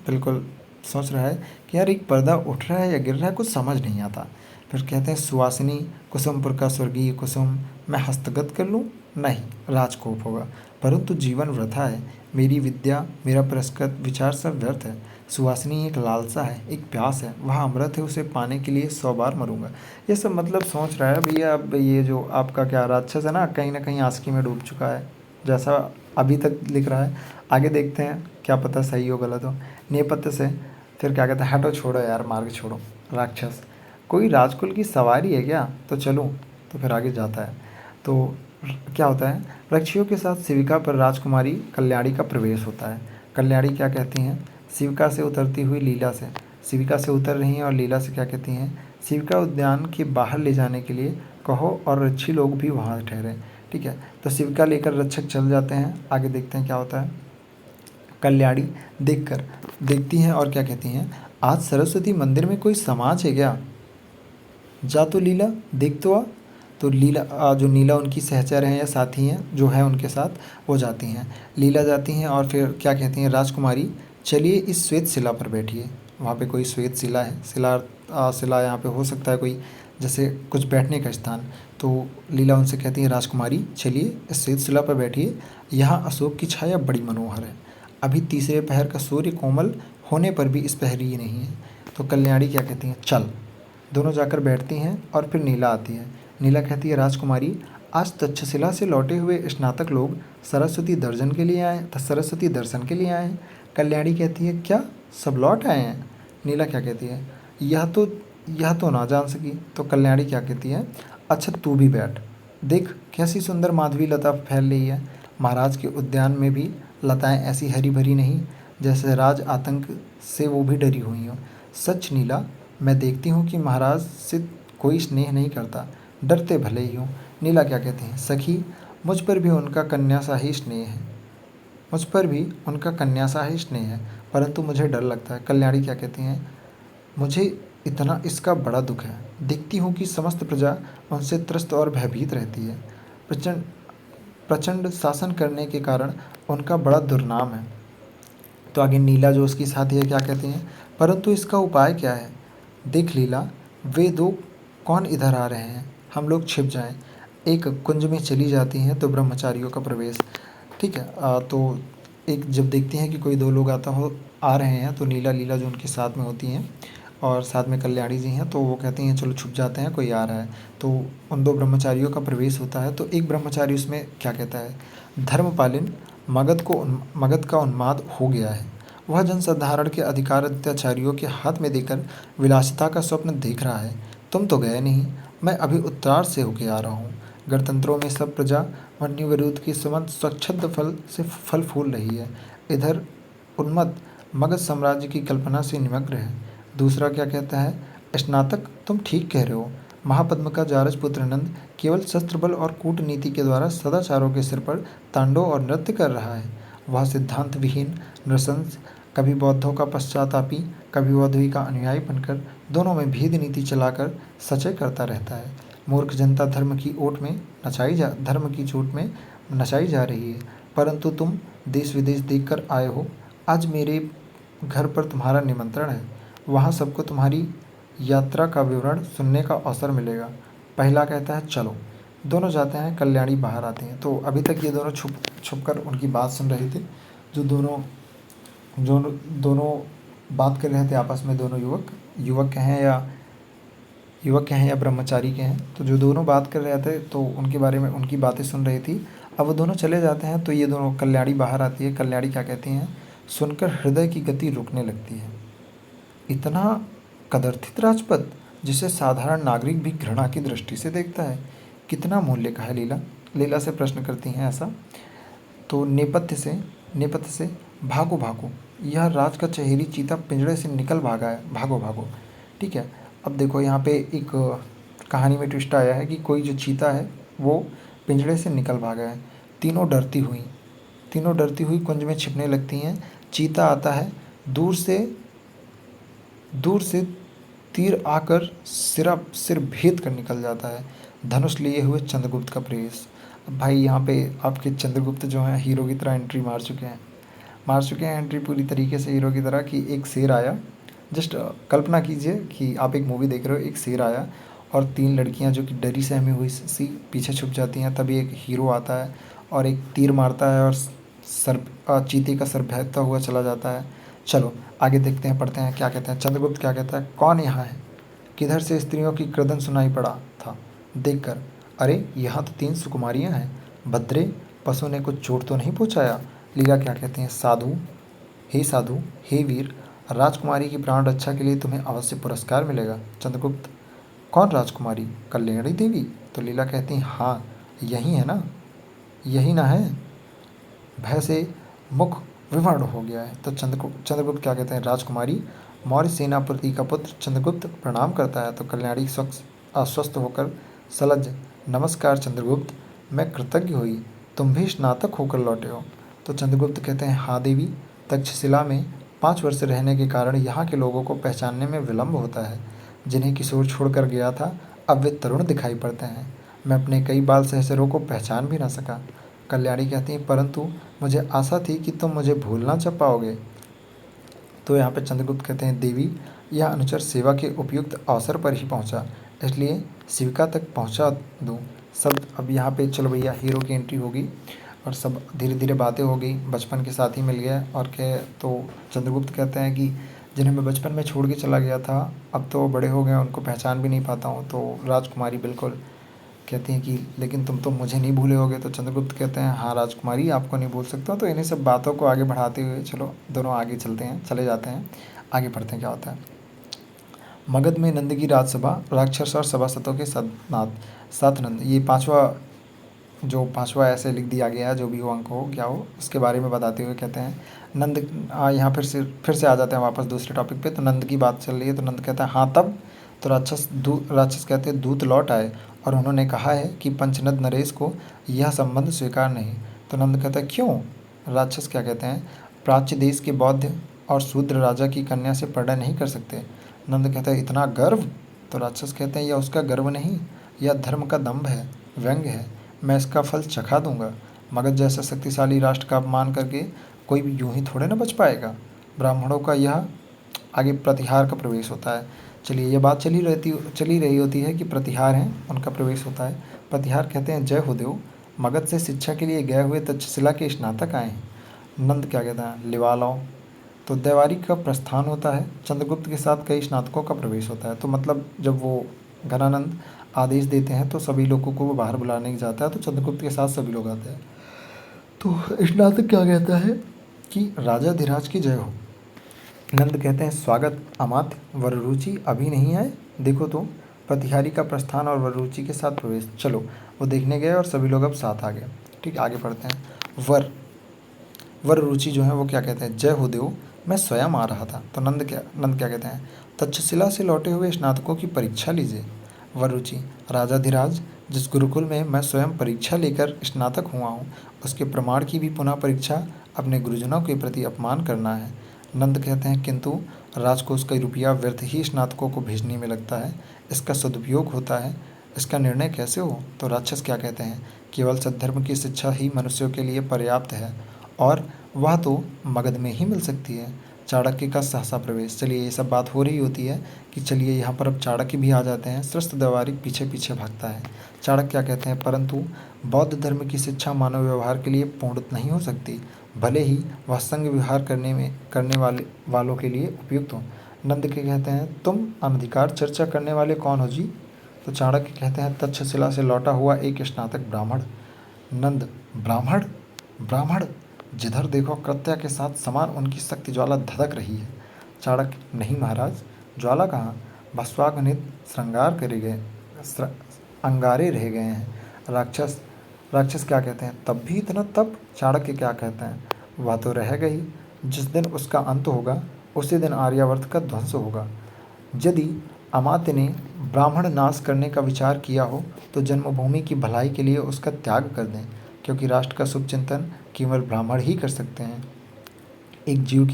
Speaker 2: बिल्कुल सोच रहा है कि यार एक पर्दा उठ रहा है या गिर रहा है, कुछ समझ नहीं आता। फिर कहते हैं, सुहासिनी कुसुमपुर का स्वर्गीय कुसुम मैं हस्तगत कर लूँ? नहीं, राजकोप होगा। परंतु जीवन वृथा है। मेरी विद्या, मेरा पुरस्कृत विचार सब व्यर्थ है। सुहासिनी एक लालसा है, एक प्यास है, वह अमृत है, उसे पाने के लिए 100 बार मरूंगा। ये सब मतलब सोच रहा है भैया। अब ये जो आपका क्या राक्षस है ना कहीं आस्की में डूब चुका है, जैसा अभी तक लिख रहा है। आगे देखते हैं, क्या पता सही हो गलत हो। नेपथ्य से फिर क्या कहता है, हटो छोड़ो यार, मार्ग छोड़ो। राक्षस, कोई राजकुल की सवारी है क्या? तो चलूँ। तो फिर आगे जाता है तो क्या होता है, रक्षियों के साथ शिविका पर राजकुमारी कल्याणी का प्रवेश होता है। कल्याणी क्या कहती हैं, शिविका से उतरती हुई लीला से, शिविका से उतर रही हैं और लीला से क्या कहती हैं, शिविका उद्यान के बाहर ले जाने के लिए कहो और रक्षी लोग भी वहाँ ठहरे। ठीक है, तो शिविका लेकर रक्षक चल जाते हैं। आगे देखते हैं क्या होता है। कल्याणी देखती हैं और क्या कहती हैं, आज सरस्वती मंदिर में कोई समाज है क्या? जा तो लीला, देख तो आ। तो लीला जो नीला उनकी सहचर हैं या साथी हैं जो है उनके साथ, वो जाती हैं। लीला जाती हैं और फिर क्या कहती हैं, राजकुमारी चलिए इस श्वेत शिला पर बैठिए। वहाँ पे कोई श्वेत शिला है, शिला यहाँ पे हो सकता है कोई जैसे कुछ बैठने का स्थान। तो लीला उनसे कहती है, राजकुमारी चलिए इस श्वेत शिला पर बैठिए, यहाँ अशोक की छाया बड़ी मनोहर है। अभी तीसरे पहर का सूर्य कोमल होने पर भी इस पहरी नहीं है। तो कल्याणी क्या कहती हैं, चल। दोनों जाकर बैठती हैं और फिर नीला आती है। नीला कहती है, राजकुमारी आज तक्षशिला से लौटे हुए स्नातक लोग सरस्वती दर्शन के लिए आए हैं। कल्याणी कहती है, क्या सब लौट आए हैं? नीला क्या कहती है, यह तो ना जान सकी। तो कल्याणी क्या कहती है, अच्छा तू भी बैठ, देख कैसी सुंदर माधवी लता फैल रही है। महाराज के उद्यान में भी लताएं ऐसी हरी भरी नहीं, जैसे राज आतंक से वो भी डरी हुई हों। सच नीला, मैं देखती हूँ कि महाराज से कोई स्नेह नहीं करता, डरते भले ही हों। नीला क्या कहते हैं, सखी मुझ पर भी उनका कन्या सा ही स्नेह है, परंतु मुझे डर लगता है। कल्याणी क्या कहती हैं, मुझे इतना इसका बड़ा दुख है। देखती हूँ कि समस्त प्रजा उनसे त्रस्त और भयभीत रहती है। प्रचंड शासन करने के कारण उनका बड़ा दुर्नाम है। तो आगे नीला जो उसकी साथी है क्या कहती हैं, परंतु इसका उपाय क्या है? देख लीला, वे दो कौन इधर आ रहे हैं, हम लोग छिप जाएं। एक कुंज में चली जाती हैं तो ब्रह्मचारियों का प्रवेश। ठीक है, तो एक जब देखती हैं कि कोई दो लोग आ रहे हैं तो लीला जो उनके साथ में होती हैं और साथ में कल्याणी जी हैं, तो वो कहती हैं चलो छुप जाते हैं, कोई आ रहा है। तो उन दो ब्रह्मचारियों का प्रवेश होता है। तो एक ब्रह्मचारी उसमें क्या कहता है, धर्मपालिन मगध का उन्माद हो गया है। वह जनसाधारण के अधिकार अत्याचारियों के हाथ में देकर विलासिता का स्वप्न देख रहा है। तुम तो गए नहीं, मैं अभी उत्तरार्ध से होके आ रहा हूँ। गणतंत्रों में सब प्रजा वन्य विरोध की सुमंत स्वच्छंद फल से फल फूल रही है। इधर उन्मत्त मगध साम्राज्य की कल्पना से निमग्न है। दूसरा क्या कहता है, स्नातक तुम ठीक कह रहे हो। महापद्म का जारज पुत्र नंद केवल शस्त्र बल और कूटनीति के द्वारा सदाचारों के सिर पर तांडव और नृत्य कर रहा है। वह सिद्धांत विहीन नृशंस, कभी बौद्धों का पश्चातापी, कभी बौद्धवी का अनुयायी बनकर दोनों में भेद नीति चलाकर सचय करता रहता है। मूर्ख जनता धर्म की चोट में नचाई जा रही है। परंतु तुम देश विदेश देखकर आए हो, आज मेरे घर पर तुम्हारा निमंत्रण है। वहाँ सबको तुम्हारी यात्रा का विवरण सुनने का अवसर मिलेगा। पहला कहता है चलो। दोनों जाते हैं, कल्याणी बाहर आती हैं। तो अभी तक ये दोनों छुप कर उनकी बात सुन रहे थे। जो दोनों बात कर रहे थे आपस में, दोनों युवक हैं या ब्रह्मचारी के हैं। तो जो दोनों बात कर रहे थे तो उनके बारे में उनकी बातें सुन रही थी। अब वो दोनों चले जाते हैं तो ये दोनों, कल्याणी बाहर आती है। कल्याणी क्या कहती हैं, सुनकर हृदय की गति रुकने लगती है। इतना कदर्थित राजपद जिसे साधारण नागरिक भी घृणा की दृष्टि से देखता है, कितना मूल्य का है लीला? लीला से प्रश्न करती हैं ऐसा। तो नेपथ्य से भागो भागो, यह राज का चहेरी चीता पिंजड़े से निकल भागा है, भागो भागो। ठीक है। अब देखो यहाँ पे एक कहानी में ट्विस्ट आया है कि कोई जो चीता है वो पिंजड़े से निकल भागा है। तीनों डरती हुई कुंज में छिपने लगती हैं। चीता आता है, दूर से तीर आकर सिर भेद कर निकल जाता है। धनुष लिए हुए चंद्रगुप्त का प्रवेश। अब भाई यहाँ पे आपके चंद्रगुप्त जो हैं हीरो की तरह एंट्री मार चुके हैं एंट्री पूरी तरीके से हीरो की तरह कि एक शेर आया। जस्ट कल्पना कीजिए कि आप एक मूवी देख रहे हो, एक शेर आया और 3 लड़कियां जो कि डरी सहमी हुई सी पीछे छुप जाती हैं। तभी एक हीरो आता है और एक तीर मारता है और चीते का सर भेदता हुआ चला जाता है। चलो आगे देखते हैं, पढ़ते हैं क्या कहते हैं। चंद्रगुप्त क्या कहता है, कौन यहाँ है? किधर से स्त्रियों की क्रदन सुनाई पड़ा था देखकर। अरे यहाँ तो 3 सुकुमारियाँ हैं। भद्रे, पशु ने कुछ चोट तो नहीं पहुँचाया? लीला क्या कहते हैं, साधु, हे वीर, राजकुमारी की प्राण रक्षा के लिए तुम्हें अवश्य पुरस्कार मिलेगा। चंद्रगुप्त, कौन राजकुमारी, कल्याणी देवी? तो लीला कहती हैं, हाँ यही है ना, यही ना है। भय से मुख विवर्ण हो गया है। तो चंद्रगुप्त क्या कहते हैं, राजकुमारी, मौर्य सेनापति का पुत्र चंद्रगुप्त प्रणाम करता है। तो कल्याणी अस्वस्थ होकर सलज्ज, नमस्कार चंद्रगुप्त, मैं कृतज्ञ हुई, तुम भी स्नातक होकर लौटे हो। तो चंद्रगुप्त कहते हैं, हाँ देवी, तक्षशिला में 5 वर्ष रहने के कारण यहाँ के लोगों को पहचानने में विलम्ब होता है। जिन्हें किशोर छोड़कर गया था अब वे तरुण दिखाई पड़ते हैं। मैं अपने कई बाल सहचरों को पहचान भी ना सका। कल्याणी कहती हैं, परंतु मुझे आशा थी कि तुम मुझे भूल ना पाओगे। तो यहाँ पे चंद्रगुप्त कहते हैं, देवी, यह अनुचर सेवा के उपयुक्त अवसर पर ही पहुँचा, इसलिए शिविका तक पहुँचा दूँ। सब अब यहाँ पे चलो भैया हीरो की एंट्री होगी और सब धीरे धीरे बातें हो गई, बचपन के साथी मिल गया और तो चंद्रगुप्त कहते हैं कि जिन्हें मैं बचपन में छोड़ के चला गया था अब तो बड़े हो गए, उनको पहचान भी नहीं पाता हूँ। तो राजकुमारी बिल्कुल कहती हैं कि लेकिन तुम तो मुझे नहीं भूले होगे। तो चंद्रगुप्त कहते हैं, हाँ राजकुमारी, आपको नहीं भूल सकता। तो इन्हीं सब बातों को आगे बढ़ाते हुए चलो दोनों आगे चले जाते हैं, आगे पढ़ते हैं क्या होता है। मगध में नंद की राजसभा, राक्षस और सभासदों के साथ नंद, ये पांचवा ऐसे लिख दिया गया है, जो भी हो अंक हो क्या हो उसके बारे में बताते हुए कहते हैं नंद। यहाँ फिर से आ जाते हैं वापस दूसरे टॉपिक पे। तो नंद की बात चल रही है, तो नंद कहता है, हाँ तब? तो राक्षस कहते हैं, दूत लौट आए और उन्होंने कहा है कि पंचनद नरेश को यह संबंध स्वीकार नहीं। तो नंद कहता है, क्यों? राक्षस क्या कहते हैं, प्राच्य देश के बौद्ध और शूद्र राजा की कन्या से प्रणय नहीं कर सकते। नंद कहता है, इतना गर्व? तो राक्षस कहते हैं, यह उसका गर्व नहीं, यह धर्म का दंभ है, व्यंग्य है। मैं इसका फल चखा दूंगा। मगध जैसा शक्तिशाली राष्ट्र का अपमान करके कोई भी यूं ही थोड़े ना बच पाएगा। ब्राह्मणों का यह आगे प्रतिहार का प्रवेश होता है। चलिए ये बात चली रही होती है कि प्रतिहार हैं उनका प्रवेश होता है। प्रतिहार कहते हैं, जय हो देव, मगध से शिक्षा के लिए गए हुए तक्षशिला के स्नातक आए हैं। नंद क्या कहता है, लिवा लाओ। तो देवारी का प्रस्थान होता है। चंद्रगुप्त के साथ कई स्नातकों का प्रवेश होता है। तो मतलब जब वो घनानंद आदेश देते हैं तो सभी लोगों को वो बाहर बुलाने जाता है, तो चंद्रगुप्त के साथ सभी लोग आते हैं। तो स्नातक क्या कहता है कि राजा धीराज की जय हो। नंद कहते हैं, स्वागत अमात्य, वररुचि अभी नहीं आए, देखो तो। प्रतिहारी का प्रस्थान और वररुचि के साथ प्रवेश। चलो वो देखने गए और सभी लोग अब साथ आ गए। ठीक, आगे पढ़ते हैं। वररुचि जो है वो क्या कहते हैं, जय हो देव, मैं स्वयं आ रहा था। तो नंद क्या कहते हैं, तक्षशिला से लौटे हुए स्नातकों की परीक्षा लीजिए। वररुचि, राजा धीराज, जिस गुरुकुल में मैं स्वयं परीक्षा लेकर स्नातक हुआ हूँ उसके प्रमाण की भी पुनः परीक्षा अपने गुरुजनों के प्रति अपमान करना है। नंद कहते हैं, किंतु राजकोष का रुपया व्यर्थ ही स्नातकों को भेजने में लगता है, इसका सदुपयोग होता है, इसका निर्णय कैसे हो। तो राक्षस क्या कहते हैं, केवल सद्धर्म की शिक्षा ही मनुष्यों के लिए पर्याप्त है और वह तो मगध में ही मिल सकती है। चाणक्य का सहसा प्रवेश। चलिए ये सब बात हो रही होती है कि चलिए यहाँ पर अब चाणक्य भी आ जाते हैं। श्रेष्ठ व्यवहारिक पीछे पीछे भागता है। चाणक्य क्या कहते हैं, परंतु बौद्ध धर्म की शिक्षा मानव व्यवहार के लिए पूर्ण नहीं हो सकती, भले ही वह संग व्यवहार करने वालों के लिए उपयुक्त हो। नंद के कहते हैं, तुम अनधिकार चर्चा करने वाले कौन हो जी। तो चाणक्य कहते हैं, तक्षशिला से लौटा हुआ एक स्नातक ब्राह्मण। नंद, ब्राह्मण ब्राह्मण, जिधर देखो कृत्या के साथ समान उनकी शक्ति ज्वाला धधक रही है। चाणक्य, नहीं महाराज, ज्वाला कहाँ, भस्वाग्नित अंगारे रह गए हैं। राक्षस राक्षस क्या कहते हैं, तब भी इतना तप? चाणक्य क्या कहते हैं, वह तो रह गई। जिस दिन उसका अंत होगा उसी दिन आर्यावर्त का ध्वंस होगा। यदि अमात्य ने ब्राह्मण नाश करने का विचार किया हो तो जन्मभूमि की भलाई के लिए उसका त्याग कर दें, क्योंकि राष्ट्र का शुभ चिंतन केवल ब्राह्मण ही कर सकते हैं। एक जीव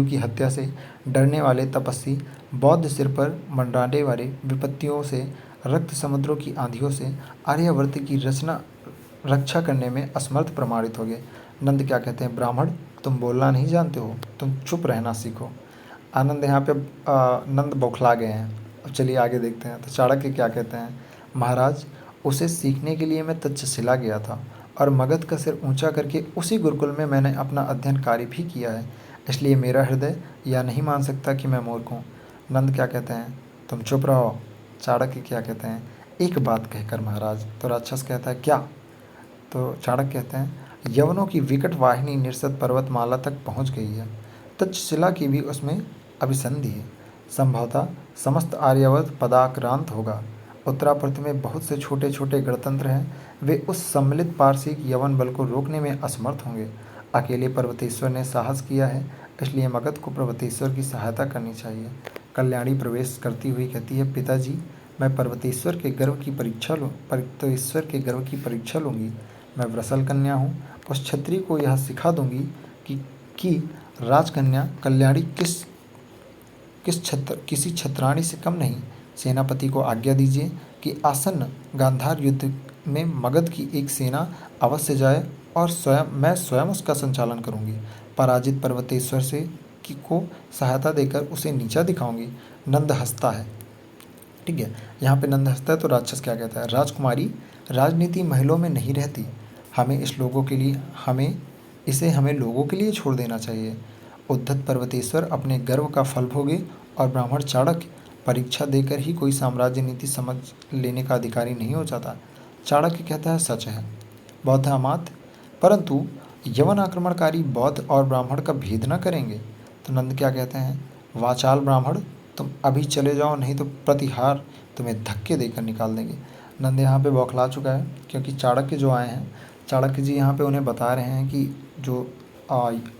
Speaker 2: की हत्या से डरने वाले तपस्वी बौद्ध सिर पर मंडराने वाले विपत्तियों से, रक्त समुद्रों की आंधियों से आर्यावर्त की रक्षा करने में असमर्थ प्रमाणित हो गए। नंद क्या कहते हैं, ब्राह्मण तुम बोलना नहीं जानते हो, तुम चुप रहना सीखो। आनंद यहाँ पे नंद बौखला गए हैं। अब चलिए आगे देखते हैं। तो चाणक्य क्या कहते हैं, महाराज उसे सीखने के लिए मैं तक्षशिला गया था और मगध का सिर ऊंचा करके उसी गुरुकुल में मैंने अपना अध्ययन कार्य भी किया है, इसलिए मेरा हृदय यह नहीं मान सकता कि मैं मूर्ख हूँ। नंद क्या कहते हैं, तुम चुप रहो। चाणक्य क्या कहते हैं, एक बात कहकर महाराज। तो राक्षस कहता है, क्या? तो चाणक्य कहते हैं, यवनों की विकट वाहिनी निरसत पर्वतमाला तक पहुँच गई है, तक्षशिला की भी उसमें अभिसंधि है। संभवतः समस्त आर्यावर्त पदाक्रांत होगा। उत्तरापर्त में बहुत से छोटे छोटे गणतंत्र हैं, वे उस सम्मिलित पारसिक यवन बल को रोकने में असमर्थ होंगे। अकेले पर्वतेश्वर ने साहस किया है, इसलिए मगध को पर्वतेश्वर की सहायता करनी चाहिए। कल्याणी प्रवेश करती हुई कहती है, पिताजी मैं पर्वतेश्वर के गर्व की परीक्षा लूँगी। मैं वृषल कन्या हूँ। उस क्षत्रिय को यह सिखा दूंगी कि राजकन्या कल्याणी किसी छत्राणी से कम नहीं। सेनापति को आज्ञा दीजिए कि आसन्न गांधार युद्ध में मगध की एक सेना अवश्य जाए और मैं स्वयं उसका संचालन करूंगी। पराजित पर्वतेश्वर को सहायता देकर उसे नीचा दिखाऊंगी। नंद हंसता है। ठीक है, यहाँ पे नंद हंसता है। तो राक्षस क्या कहता है, राजकुमारी राजनीति महलों में नहीं रहती, हमें लोगों के लिए छोड़ देना चाहिए। उद्धत पर्वतेश्वर अपने गर्व का फल भोगे और ब्राह्मण चाणक्य परीक्षा देकर ही कोई साम्राज्य नीति समझ लेने का अधिकारी नहीं हो जाता। चाणक्य कहता है, सच है बौद्ध अमात्य, परंतु यवन आक्रमणकारी बौद्ध और ब्राह्मण का भेद न करेंगे। तो नंद क्या कहते हैं, वाचाल ब्राह्मण तुम अभी चले जाओ, नहीं तो प्रतिहार तुम्हें धक्के देकर निकाल देंगे। नंद यहाँ पे बौखला चुका है, क्योंकि चाणक्य जो आए हैं, चाणक्य जी यहाँ पे उन्हें बता रहे हैं कि जो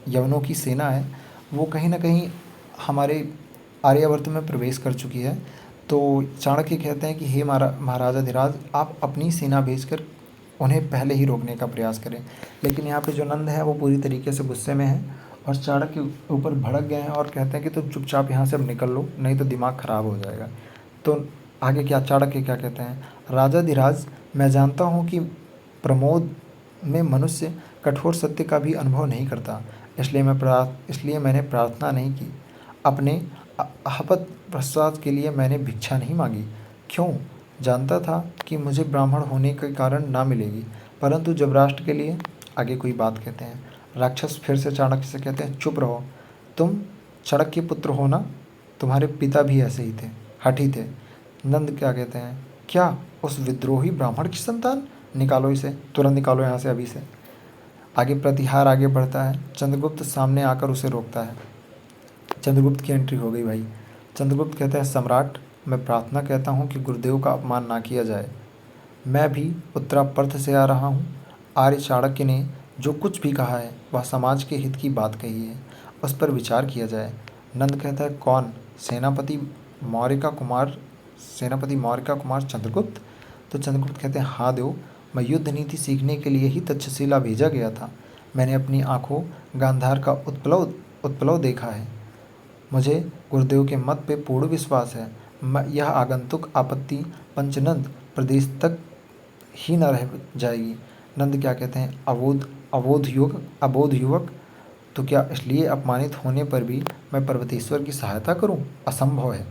Speaker 2: यवनों की सेना है वो कहीं ना कहीं हमारे आर्यावर्त में प्रवेश कर चुकी है। तो चाणक्य कहते हैं कि हे महाराजाधिराज, आप अपनी सेना भेजकर उन्हें पहले ही रोकने का प्रयास करें। लेकिन यहाँ पे जो नंद है वो पूरी तरीके से गुस्से में है और चाणक्य के ऊपर भड़क गए हैं और कहते हैं कि तुम चुपचाप यहाँ से अब निकल लो, नहीं तो दिमाग खराब हो जाएगा। तो आगे क्या चाणक्य क्या कहते हैं, राजाधिराज मैं जानता हूँ कि प्रमोद में मनुष्य कठोर सत्य का भी अनुभव नहीं करता, इसलिए मैंने प्रार्थना नहीं की। अपने आहपत प्रसाद के लिए मैंने भिक्षा नहीं मांगी। क्यों? जानता था कि मुझे ब्राह्मण होने के कारण ना मिलेगी, परंतु जब राष्ट्र के लिए। आगे कोई बात कहते हैं। राक्षस फिर से चाणक्य से कहते हैं, चुप रहो, तुम चड़क के पुत्र हो ना, तुम्हारे पिता भी ऐसे ही थे, हठी थे। नंद क्या कहते हैं, क्या उस विद्रोही ब्राह्मण की संतान? निकालो इसे, तुरंत निकालो यहाँ से, अभी से। आगे प्रतिहार आगे बढ़ता है। चंद्रगुप्त सामने आकर उसे रोकता है। चंद्रगुप्त की एंट्री हो गई भाई। चंद्रगुप्त कहता है, सम्राट मैं प्रार्थना कहता हूँ कि गुरुदेव का अपमान ना किया जाए। मैं भी उत्तरापर्थ से आ रहा हूँ। आर्य चाणक्य ने जो कुछ भी कहा है वह समाज के हित की बात कही है, उस पर विचार किया जाए। नंद कहता है, कौन? सेनापति मौर्य का कुमार चंद्रगुप्त? तो चंद्रगुप्त कहते हैं, हाँ देव, मैं युद्ध नीति सीखने के लिए ही तक्षशिला भेजा गया था। मैंने अपनी आंखों गांधार का उत्प्लव देखा है। मुझे गुरुदेव के मत पे पूर्ण विश्वास है। यह आगंतुक आपत्ति पंचनंद प्रदेश तक ही न रह जाएगी। नंद क्या कहते हैं, अबोध युवक, तो क्या इसलिए अपमानित होने पर भी मैं पर्वतेश्वर की सहायता करूं? असंभव है।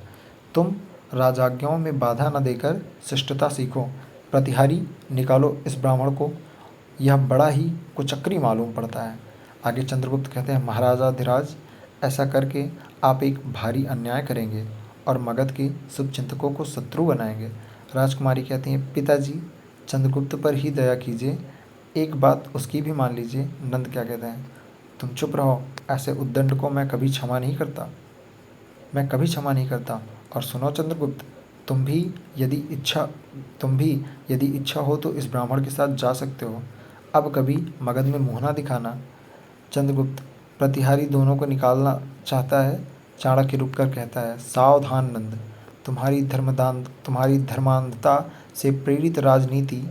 Speaker 2: तुम राजाज्ञाओं में बाधा न देकर शिष्टता सीखो। प्रतिहारी निकालो इस ब्राह्मण को, यह बड़ा ही कुचक्री मालूम पड़ता है। आगे चंद्रगुप्त कहते हैं, महाराजाधिराज ऐसा करके आप एक भारी अन्याय करेंगे और मगध के शुभचिंतकों को शत्रु बनाएंगे। राजकुमारी कहती हैं, पिताजी चंद्रगुप्त पर ही दया कीजिए, एक बात उसकी भी मान लीजिए। नंद क्या कहते हैं, तुम चुप रहो, ऐसे उद्दंड को मैं कभी क्षमा नहीं करता। और सुनो चंद्रगुप्त, तुम भी यदि इच्छा हो तो इस ब्राह्मण के साथ जा सकते हो। अब कभी मगध में मुँह ना दिखाना। चंद्रगुप्त प्रतिहारी दोनों को निकालना चाहता है। चाणक्य रुककर कहता है, सावधान नंद, तुम्हारी धर्मांधता से प्रेरित राजनीति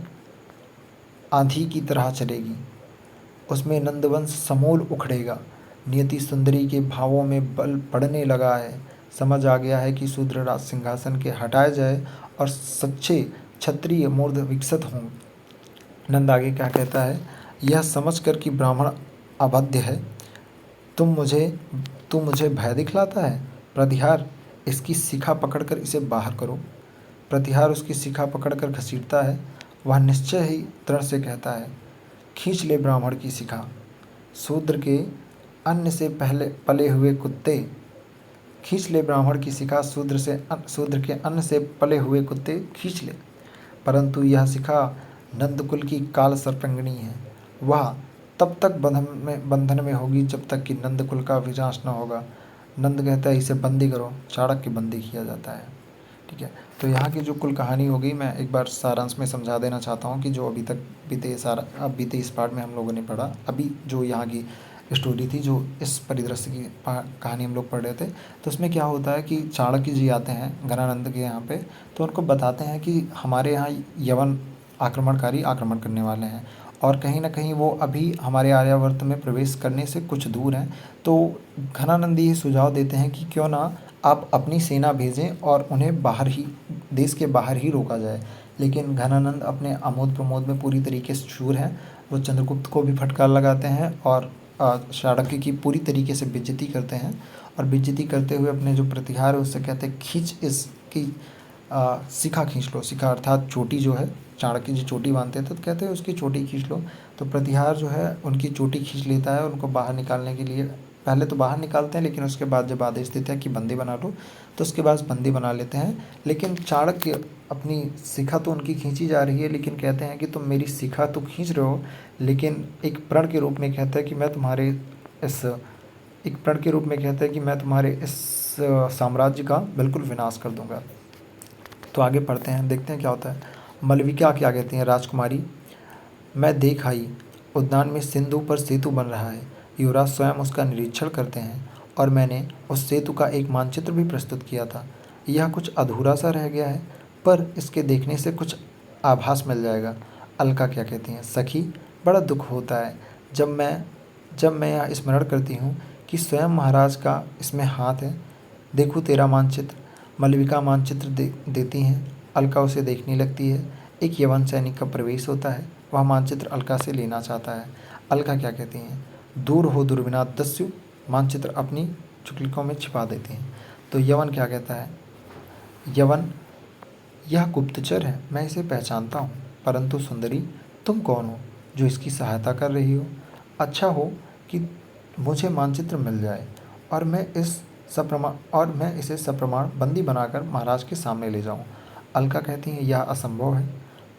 Speaker 2: आंधी की तरह चलेगी। उसमें नंदवंश समूल उखड़ेगा। नियति सुंदरी के भावों में बल पड़ने लगा है। समझ आ गया है कि शूद्र राज सिंहासन के हटाए जाए और सच्चे क्षत्रिय मूर्ध विकसित हों। नंद आगे क्या कहता है, यह समझकर कि ब्राह्मण अबाध्य है, तू मुझे भय दिखलाता है। प्रतिहार इसकी शिखा पकड़कर इसे बाहर करो। प्रतिहार उसकी शिखा पकड़कर घसीटता है। वह निश्चय ही दृढ़ से कहता है, खींच ले ब्राह्मण की शिखा। शूद्र के अन्न से पहले पले हुए कुत्ते, खींच ले ब्राह्मण की शिखा। शूद्र के अन्न से पले हुए कुत्ते खींच ले। परंतु यह शिखा नंदकुल की काल सर्पंगिणी है। वह तब तक बंधन में होगी जब तक कि नंदकुल का विनाश न होगा। नंद कहता है, इसे बंदी करो। चाणक्य बंदी किया जाता है। ठीक है, तो यहाँ की जो कुल कहानी हो गई, मैं एक बार सारांश में समझा देना चाहता हूँ कि जो अभी तक बीते इस पार्ट में हम लोगों ने पढ़ा। अभी जो यहाँ की स्टोरी थी, जो इस परिदृश्य की कहानी हम लोग पढ़ रहे थे, तो उसमें क्या होता है कि चाणक्य जी आते हैं घनानंद के यहाँ पे, तो उनको बताते हैं कि हमारे यहाँ यवन आक्रमणकारी आक्रमण करने वाले हैं और कहीं ना कहीं वो अभी हमारे आर्यावर्त में प्रवेश करने से कुछ दूर हैं। तो घनानंद ये सुझाव देते हैं कि क्यों ना आप अपनी सेना भेजें और उन्हें देश के बाहर ही रोका जाए। लेकिन घनानंद अपने आमोद प्रमोद में पूरी तरीके से चूर हैं। वो चंद्रगुप्त को भी फटकार लगाते हैं और चाणक्य की पूरी तरीके से बेइज्जती करते हैं। और बेइज्जती करते हुए अपने जो प्रतिहार है उससे कहते हैं, खींच इसकी शिखा खींच लो। शिखा अर्थात चोटी जो है, चाणक्य जी चोटी बांधते थे तो कहते हैं उसकी चोटी खींच लो। तो प्रतिहार जो है उनकी चोटी खींच लेता है। उनको बाहर निकालने के लिए पहले तो बाहर निकालते हैं, लेकिन उसके बाद जब आदेश देते हैं कि बंदी बना लो, तो उसके बाद बंदी बना लेते हैं। लेकिन चाणक्य अपनी शिखा तो उनकी खींची जा रही है, लेकिन कहते हैं कि तुम मेरी शिखा तो खींच रहे हो, लेकिन एक प्रण के रूप में कहता है कि मैं तुम्हारे इस साम्राज्य का बिल्कुल विनाश कर दूंगा। तो आगे पढ़ते हैं, देखते हैं क्या होता है। मलविका क्या कहती हैं, राजकुमारी, मैं देख आई उद्यान में सिंधु पर सेतु बन रहा है। युवराज स्वयं उसका निरीक्षण करते हैं और मैंने उस सेतु का एक मानचित्र भी प्रस्तुत किया था। यह कुछ अधूरा सा रह गया है, पर इसके देखने से कुछ आभास मिल जाएगा। अलका क्या कहती हैं, सखी, बड़ा दुख होता है जब मैं यह स्मरण करती हूँ कि स्वयं महाराज का इसमें हाथ है। देखो तेरा मानचित्र। मलविका मानचित्र देती हैं। अलका उसे देखने लगती है। एक यवन सैनिक का प्रवेश होता है। वह मानचित्र अलका से लेना चाहता है। अलका क्या कहती हैं, दूर हो दुर्विनाद दस्यु। मानचित्र अपनी चुटकियों में छिपा देती हैं। तो यवन क्या कहता है, यवन, यह गुप्तचर है, मैं इसे पहचानता हूँ, परंतु सुंदरी तुम कौन हो जो इसकी सहायता कर रही हो। अच्छा हो कि मुझे मानचित्र मिल जाए और मैं इसे सप्रमाण बंदी बनाकर महाराज के सामने ले जाऊं। अलका कहती है, यह असंभव है।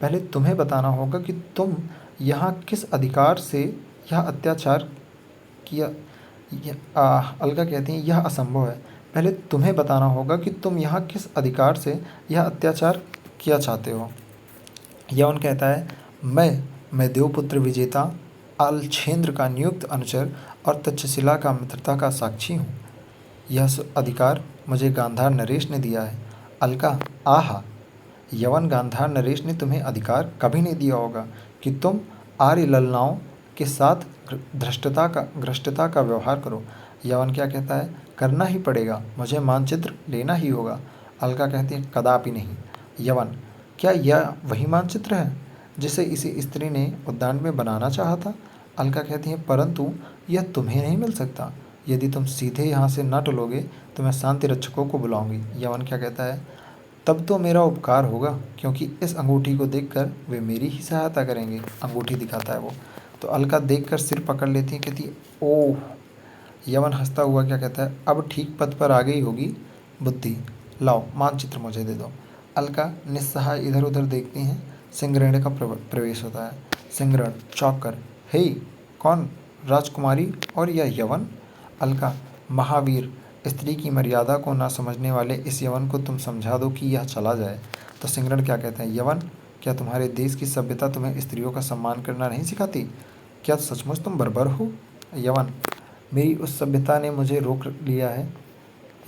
Speaker 2: पहले तुम्हें बताना होगा कि तुम यहाँ किस अधिकार से यह अत्याचार किया। अलका कहती हैं, यह असंभव है। पहले तुम्हें बताना होगा कि तुम यहाँ किस अधिकार से यह अत्याचार किया चाहते हो। यवन कहता है, मैं देवपुत्र विजेता अलछेंद्र का नियुक्त अनुचर और तक्षशिला का मित्रता का साक्षी हूँ। यह अधिकार मुझे गांधार नरेश ने दिया है। अलका, आहा, यवन, गांधार नरेश ने तुम्हें अधिकार कभी नहीं दिया होगा कि तुम आर्य ललनाओं के साथ धृष्टता का व्यवहार करो। यवन क्या कहता है, करना ही पड़ेगा, मुझे मानचित्र लेना ही होगा। अलका कहती है, कदापि नहीं। यवन, क्या यह वही मानचित्र है जिसे इसी स्त्री ने उद्यान में बनाना चाहा था। अलका कहती है, परंतु यह तुम्हें नहीं मिल सकता। यदि तुम सीधे यहाँ से न टलोगे तो मैं शांति रक्षकों को बुलाऊंगी। यवन क्या कहता है, तब तो मेरा उपकार होगा, क्योंकि इस अंगूठी को देखकर वे मेरी ही सहायता करेंगे। अंगूठी दिखाता है वो। तो अलका देखकर सिर पकड़ लेती है, कहती है, ओह। यवन हंसता हुआ क्या कहता है, अब ठीक पथ पर आ गई होगी बुद्धि, लाओ मानचित्र मुझे दे दो। अलका निस्सहाय इधर उधर देखती हैं। सिंहरण का प्रवेश होता है। सिंहरण चौंक कर, हे कौन, राजकुमारी और यह यवन। अलका, महावीर, स्त्री की मर्यादा को ना समझने वाले इस यवन को तुम समझा दो कि यह चला जाए। तो सिंगरण क्या कहते हैं, यवन क्या तुम्हारे देश की सभ्यता तुम्हें स्त्रियों का सम्मान करना नहीं सिखाती? क्या सचमुच तुम बर्बर हो? यवन, मेरी उस सभ्यता ने मुझे रोक लिया है।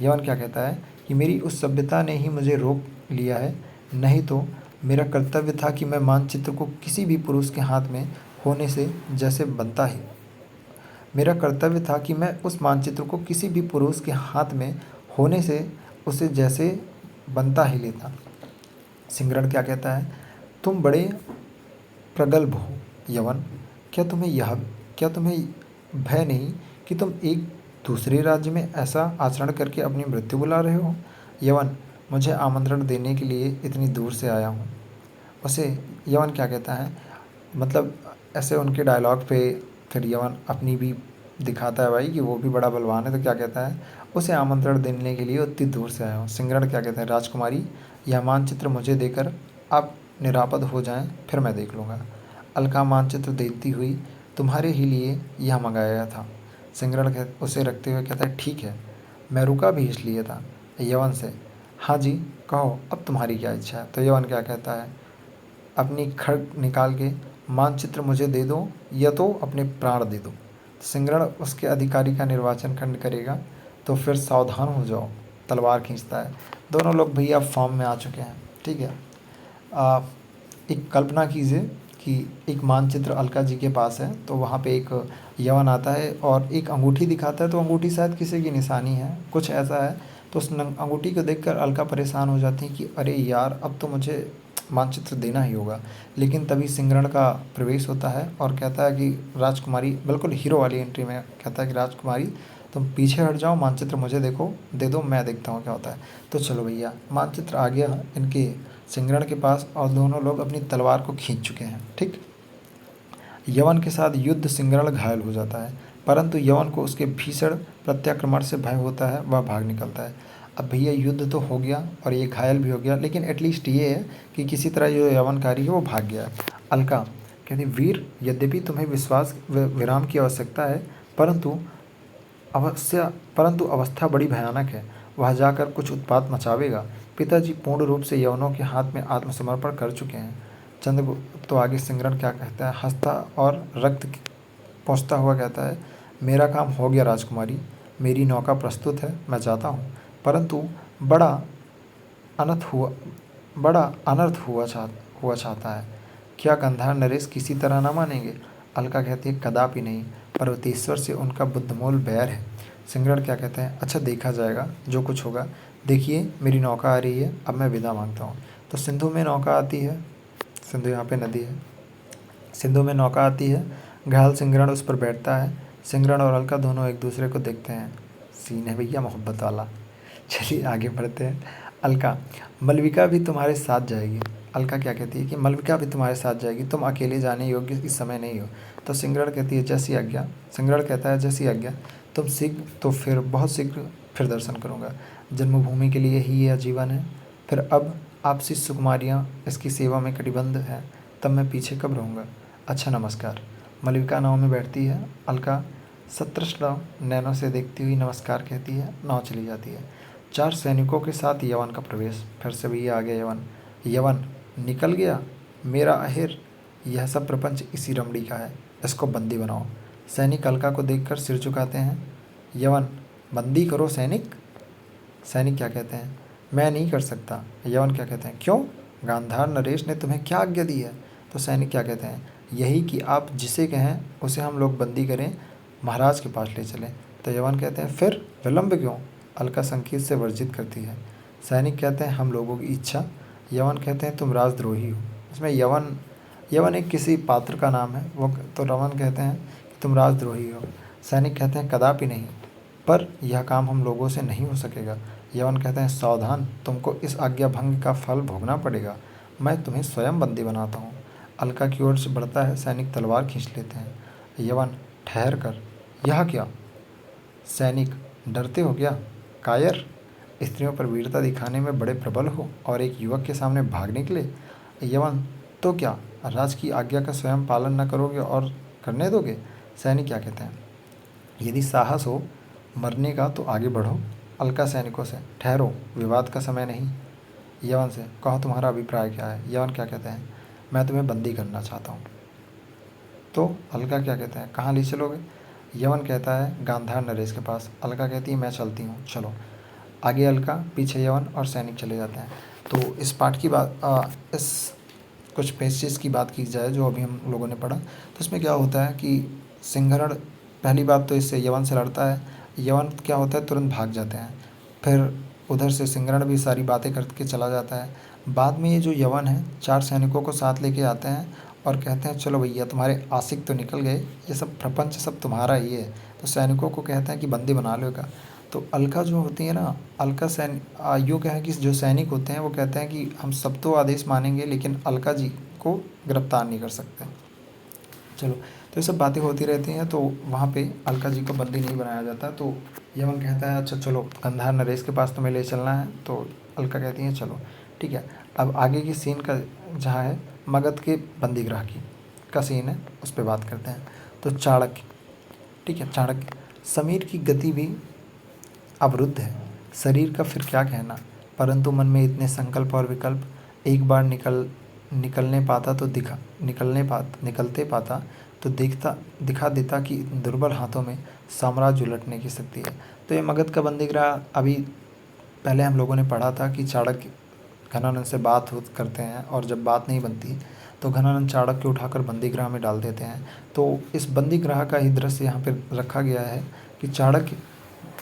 Speaker 2: यवन क्या कहता है कि मेरी उस सभ्यता ने ही मुझे रोक लिया है, नहीं तो मेरा कर्तव्य था कि मैं मानचित्र को किसी भी पुरुष के हाथ में होने से जैसे बनता ही मेरा कर्तव्य था कि मैं उस मानचित्र को किसी भी पुरुष के हाथ में होने से उसे जैसे बनता ही लेता। सिंगरण क्या कहता है, तुम बड़े प्रगल्भ हो। यवन, क्या तुम्हें भय नहीं कि तुम एक दूसरे राज्य में ऐसा आचरण करके अपनी मृत्यु बुला रहे हो? यवन, मुझे आमंत्रण देने के लिए इतनी दूर से आया हूँ। उसे यवन क्या कहता है, मतलब ऐसे उनके डायलॉग पे फिर यवन अपनी भी दिखाता है भाई कि वो भी बड़ा बलवान है। तो क्या कहता है, उसे आमंत्रण देने के लिए उतनी दूर से आया हूँ। सिंगरण क्या कहता है, राजकुमारी यह मानचित्र मुझे देकर आप निरापद हो जाएं, फिर मैं देख लूँगा। अलका मानचित्र देती हुई, तुम्हारे ही लिए यह मंगाया था। सिंगरण उसे रखते हुए कहता है, ठीक है, मैं रुका भी इसलिए था। यवन से, हाँ जी कहो, अब तुम्हारी क्या इच्छा है? तो यवन क्या कहता है, अपनी खड्ग निकाल के मानचित्र मुझे दे दो या तो अपने प्राण दे दो। सिंगरण उसके अधिकारी का निर्वाचन खंड करेगा, तो फिर सावधान हो जाओ, तलवार खींचता है। दोनों लोग भैया फॉर्म में आ चुके हैं। ठीक है, एक कल्पना कीजिए कि एक मानचित्र अलका जी के पास है, तो वहाँ पे एक यवन आता है और एक अंगूठी दिखाता है, तो अंगूठी शायद किसी की निशानी है, कुछ ऐसा है। तो उस अंगूठी को देखकर अलका परेशान हो जाती है कि अरे यार, अब तो मुझे मानचित्र देना ही होगा। लेकिन तभी सिंगरण का प्रवेश होता है और कहता है कि राजकुमारी, बिल्कुल हीरो वाली एंट्री में कहता है कि राजकुमारी तुम पीछे हट जाओ, मानचित्र मुझे दे दो, मैं देखता हूँ क्या होता है। तो चलो भैया, मानचित्र आ गया इनके सिंगरण के पास और दोनों लोग अपनी तलवार को खींच चुके हैं। ठीक, यवन के साथ युद्ध सिंगरण घायल हो जाता है, परंतु यवन को उसके भीषण प्रत्याक्रमण से भय होता है, वह भाग निकलता है। अब भैया युद्ध तो हो गया और ये घायल भी हो गया, लेकिन एटलीस्ट ये है कि किसी तरह जो यवनकारी है वो भाग गया। अलका कहती, वीर, यद्यपि तुम्हें विश्वास विराम की आवश्यकता है, परंतु अवस्था बड़ी भयानक है। वह जाकर कुछ उत्पात मचावेगा। पिताजी पूर्ण रूप से यवनों के हाथ में आत्मसमर्पण कर चुके हैं। चंद्रगुप्त तो आगे सिंगरण क्या कहता है, हंसता और रक्त पहुँचता हुआ कहता है, मेरा काम हो गया राजकुमारी, मेरी नौका प्रस्तुत है, मैं जाता हूँ। परंतु बड़ा अनर्थ हुआ चाहता है। क्या गंधार नरेश किसी तरह न मानेंगे? अलका कहती है, कदापि नहीं, पर्वतेश्वर से उनका बुद्धमूल बैर है। सिंगरण क्या कहते हैं, अच्छा देखा जाएगा, जो कुछ होगा। देखिए मेरी नौका आ रही है, अब मैं विदा मांगता हूँ। तो सिंधु में नौका आती है, सिंधु यहाँ पे नदी है, सिंधु में नौका आती है, घायल सिंगरण उस पर बैठता है। सिंगरण और अलका दोनों एक दूसरे को देखते हैं, सीन है भैया मोहब्बत वाला। चलिए आगे बढ़ते हैं। अलका, मलविका भी तुम्हारे साथ जाएगी। अलका क्या कहती है कि मलविका भी तुम्हारे साथ जाएगी, तुम अकेले जाने योग्य इस समय नहीं हो। तो सिंगरण कहती है, जैसी आज्ञा। सिंगरण कहता है, जैसी आज्ञा, तुम शीघ्र तो फिर बहुत शीघ्र फिर दर्शन करूँगा। जन्मभूमि के लिए ही यह जीवन है, फिर अब आप शिष्य कुमारियाँ इसकी सेवा में कटिबद्ध हैं, तब मैं पीछे कब रहूँगा। अच्छा नमस्कार। मलविका नाव में बैठती है। अलका सत्रह नैनों से देखती हुई नमस्कार कहती है, नाव चली जाती है। 4 सैनिकों के साथ यवन का प्रवेश। फिर से भी आ गया यवन। यवन, निकल गया मेरा अहिर, यह सब प्रपंच इसी रमणी का है, इसको बंदी बनाओ। सैनिक अलका को देखकर सिर झुकाते हैं। यवन, बंदी करो सैनिक। सैनिक क्या कहते हैं, मैं नहीं कर सकता। यवन क्या कहते हैं, क्यों, गांधार नरेश ने तुम्हें क्या आज्ञा दी है? तो सैनिक क्या कहते हैं, यही कि आप जिसे कहें उसे हम लोग बंदी करें, महाराज के पास ले चलें। तो यवन कहते हैं, फिर विलंब क्यों? अलका संकेत से वर्जित करती है। सैनिक कहते हैं, हम लोगों की इच्छा। यवन कहते हैं, तुम राजद्रोही हो। इसमें यवन एक किसी पात्र का नाम है, वो तो रवन कहते हैं कि तुम राजद्रोही हो। सैनिक कहते हैं, कदापि नहीं, पर यह काम हम लोगों से नहीं हो सकेगा। यवन कहते हैं, सावधान, तुमको इस आज्ञा भंग का फल भोगना पड़ेगा, मैं तुम्हें स्वयं बंदी बनाता हूँ। अलका की ओर से बढ़ता है, सैनिक तलवार खींच लेते हैं। यवन, ठहर कर, यह क्या? सैनिक, डरते हो क्या कायर? स्त्रियों पर वीरता दिखाने में बड़े प्रबल हो और एक युवक के सामने भाग निकले। यवन, तो क्या राज की आज्ञा का स्वयं पालन न करोगे और करने दोगे? सैनिक क्या कहते हैं, यदि साहस हो मरने का तो आगे बढ़ो, अलका सैनिकों से, ठहरो, विवाद का समय नहीं। यवन से, कहो तुम्हारा अभिप्राय क्या है। यवन क्या कहते हैं, मैं तुम्हें बंदी करना चाहता हूँ। तो अलका क्या कहते हैं, कहाँ ले चलोगे। यवन कहता है गांधार नरेश के पास। अलका कहती है मैं चलती हूँ, चलो। आगे अलका, पीछे यवन और सैनिक चले जाते हैं। तो इस पाठ की बात इस कुछ पेजेस की बात की जाए जो अभी हम लोगों ने पढ़ा, तो इसमें क्या होता है कि सिंहरण पहली बात तो इससे यवन से लड़ता है। यवन क्या होता है, तुरंत भाग जाते हैं। फिर उधर से सिंहरण भी सारी बातें करके चला जाता है। बाद में ये जो यवन है 4 सैनिकों को साथ लेके आते हैं और कहते हैं चलो भैया तुम्हारे आशिक तो निकल गए, ये सब प्रपंच सब तुम्हारा ही है। तो सैनिकों को कहते हैं कि बंदी बना लो का। तो अलका जो होती है ना, अलका यूँ कहें कि जो सैनिक होते हैं वो कहते हैं कि हम सब तो आदेश मानेंगे लेकिन अलका जी को गिरफ्तार नहीं कर सकते। चलो, तो ये सब बातें होती रहती हैं। तो वहाँ पे अलका जी को बंदी नहीं बनाया जाता। तो यमन कहता है अच्छा चलो गंधार नरेश के पास तुम्हें ले चलना है। तो अलका कहती है चलो ठीक है। अब आगे की सीन का जहाँ है मगध के बंदीगृह की का सीन है, उस पर बात करते हैं। तो चाणक्य, ठीक है, चाणक्य, समीर की गति भी अवरुद्ध है, शरीर का फिर क्या कहना, परंतु मन में इतने संकल्प और विकल्प, एक बार निकलते पाता तो दिखा देता कि दुर्बल हाथों में साम्राज्य उलटने की शक्ति है। तो ये मगध का बंदीगृह अभी पहले हम लोगों ने पढ़ा था कि चाणक्य घनानंद से बात करते हैं और जब बात नहीं बनती तो घनानंद चाणक्य उठाकर बंदीगृह में डाल देते हैं। तो इस बंदीगृह का ही दृश्य यहाँ पर रखा गया है कि चाणक्य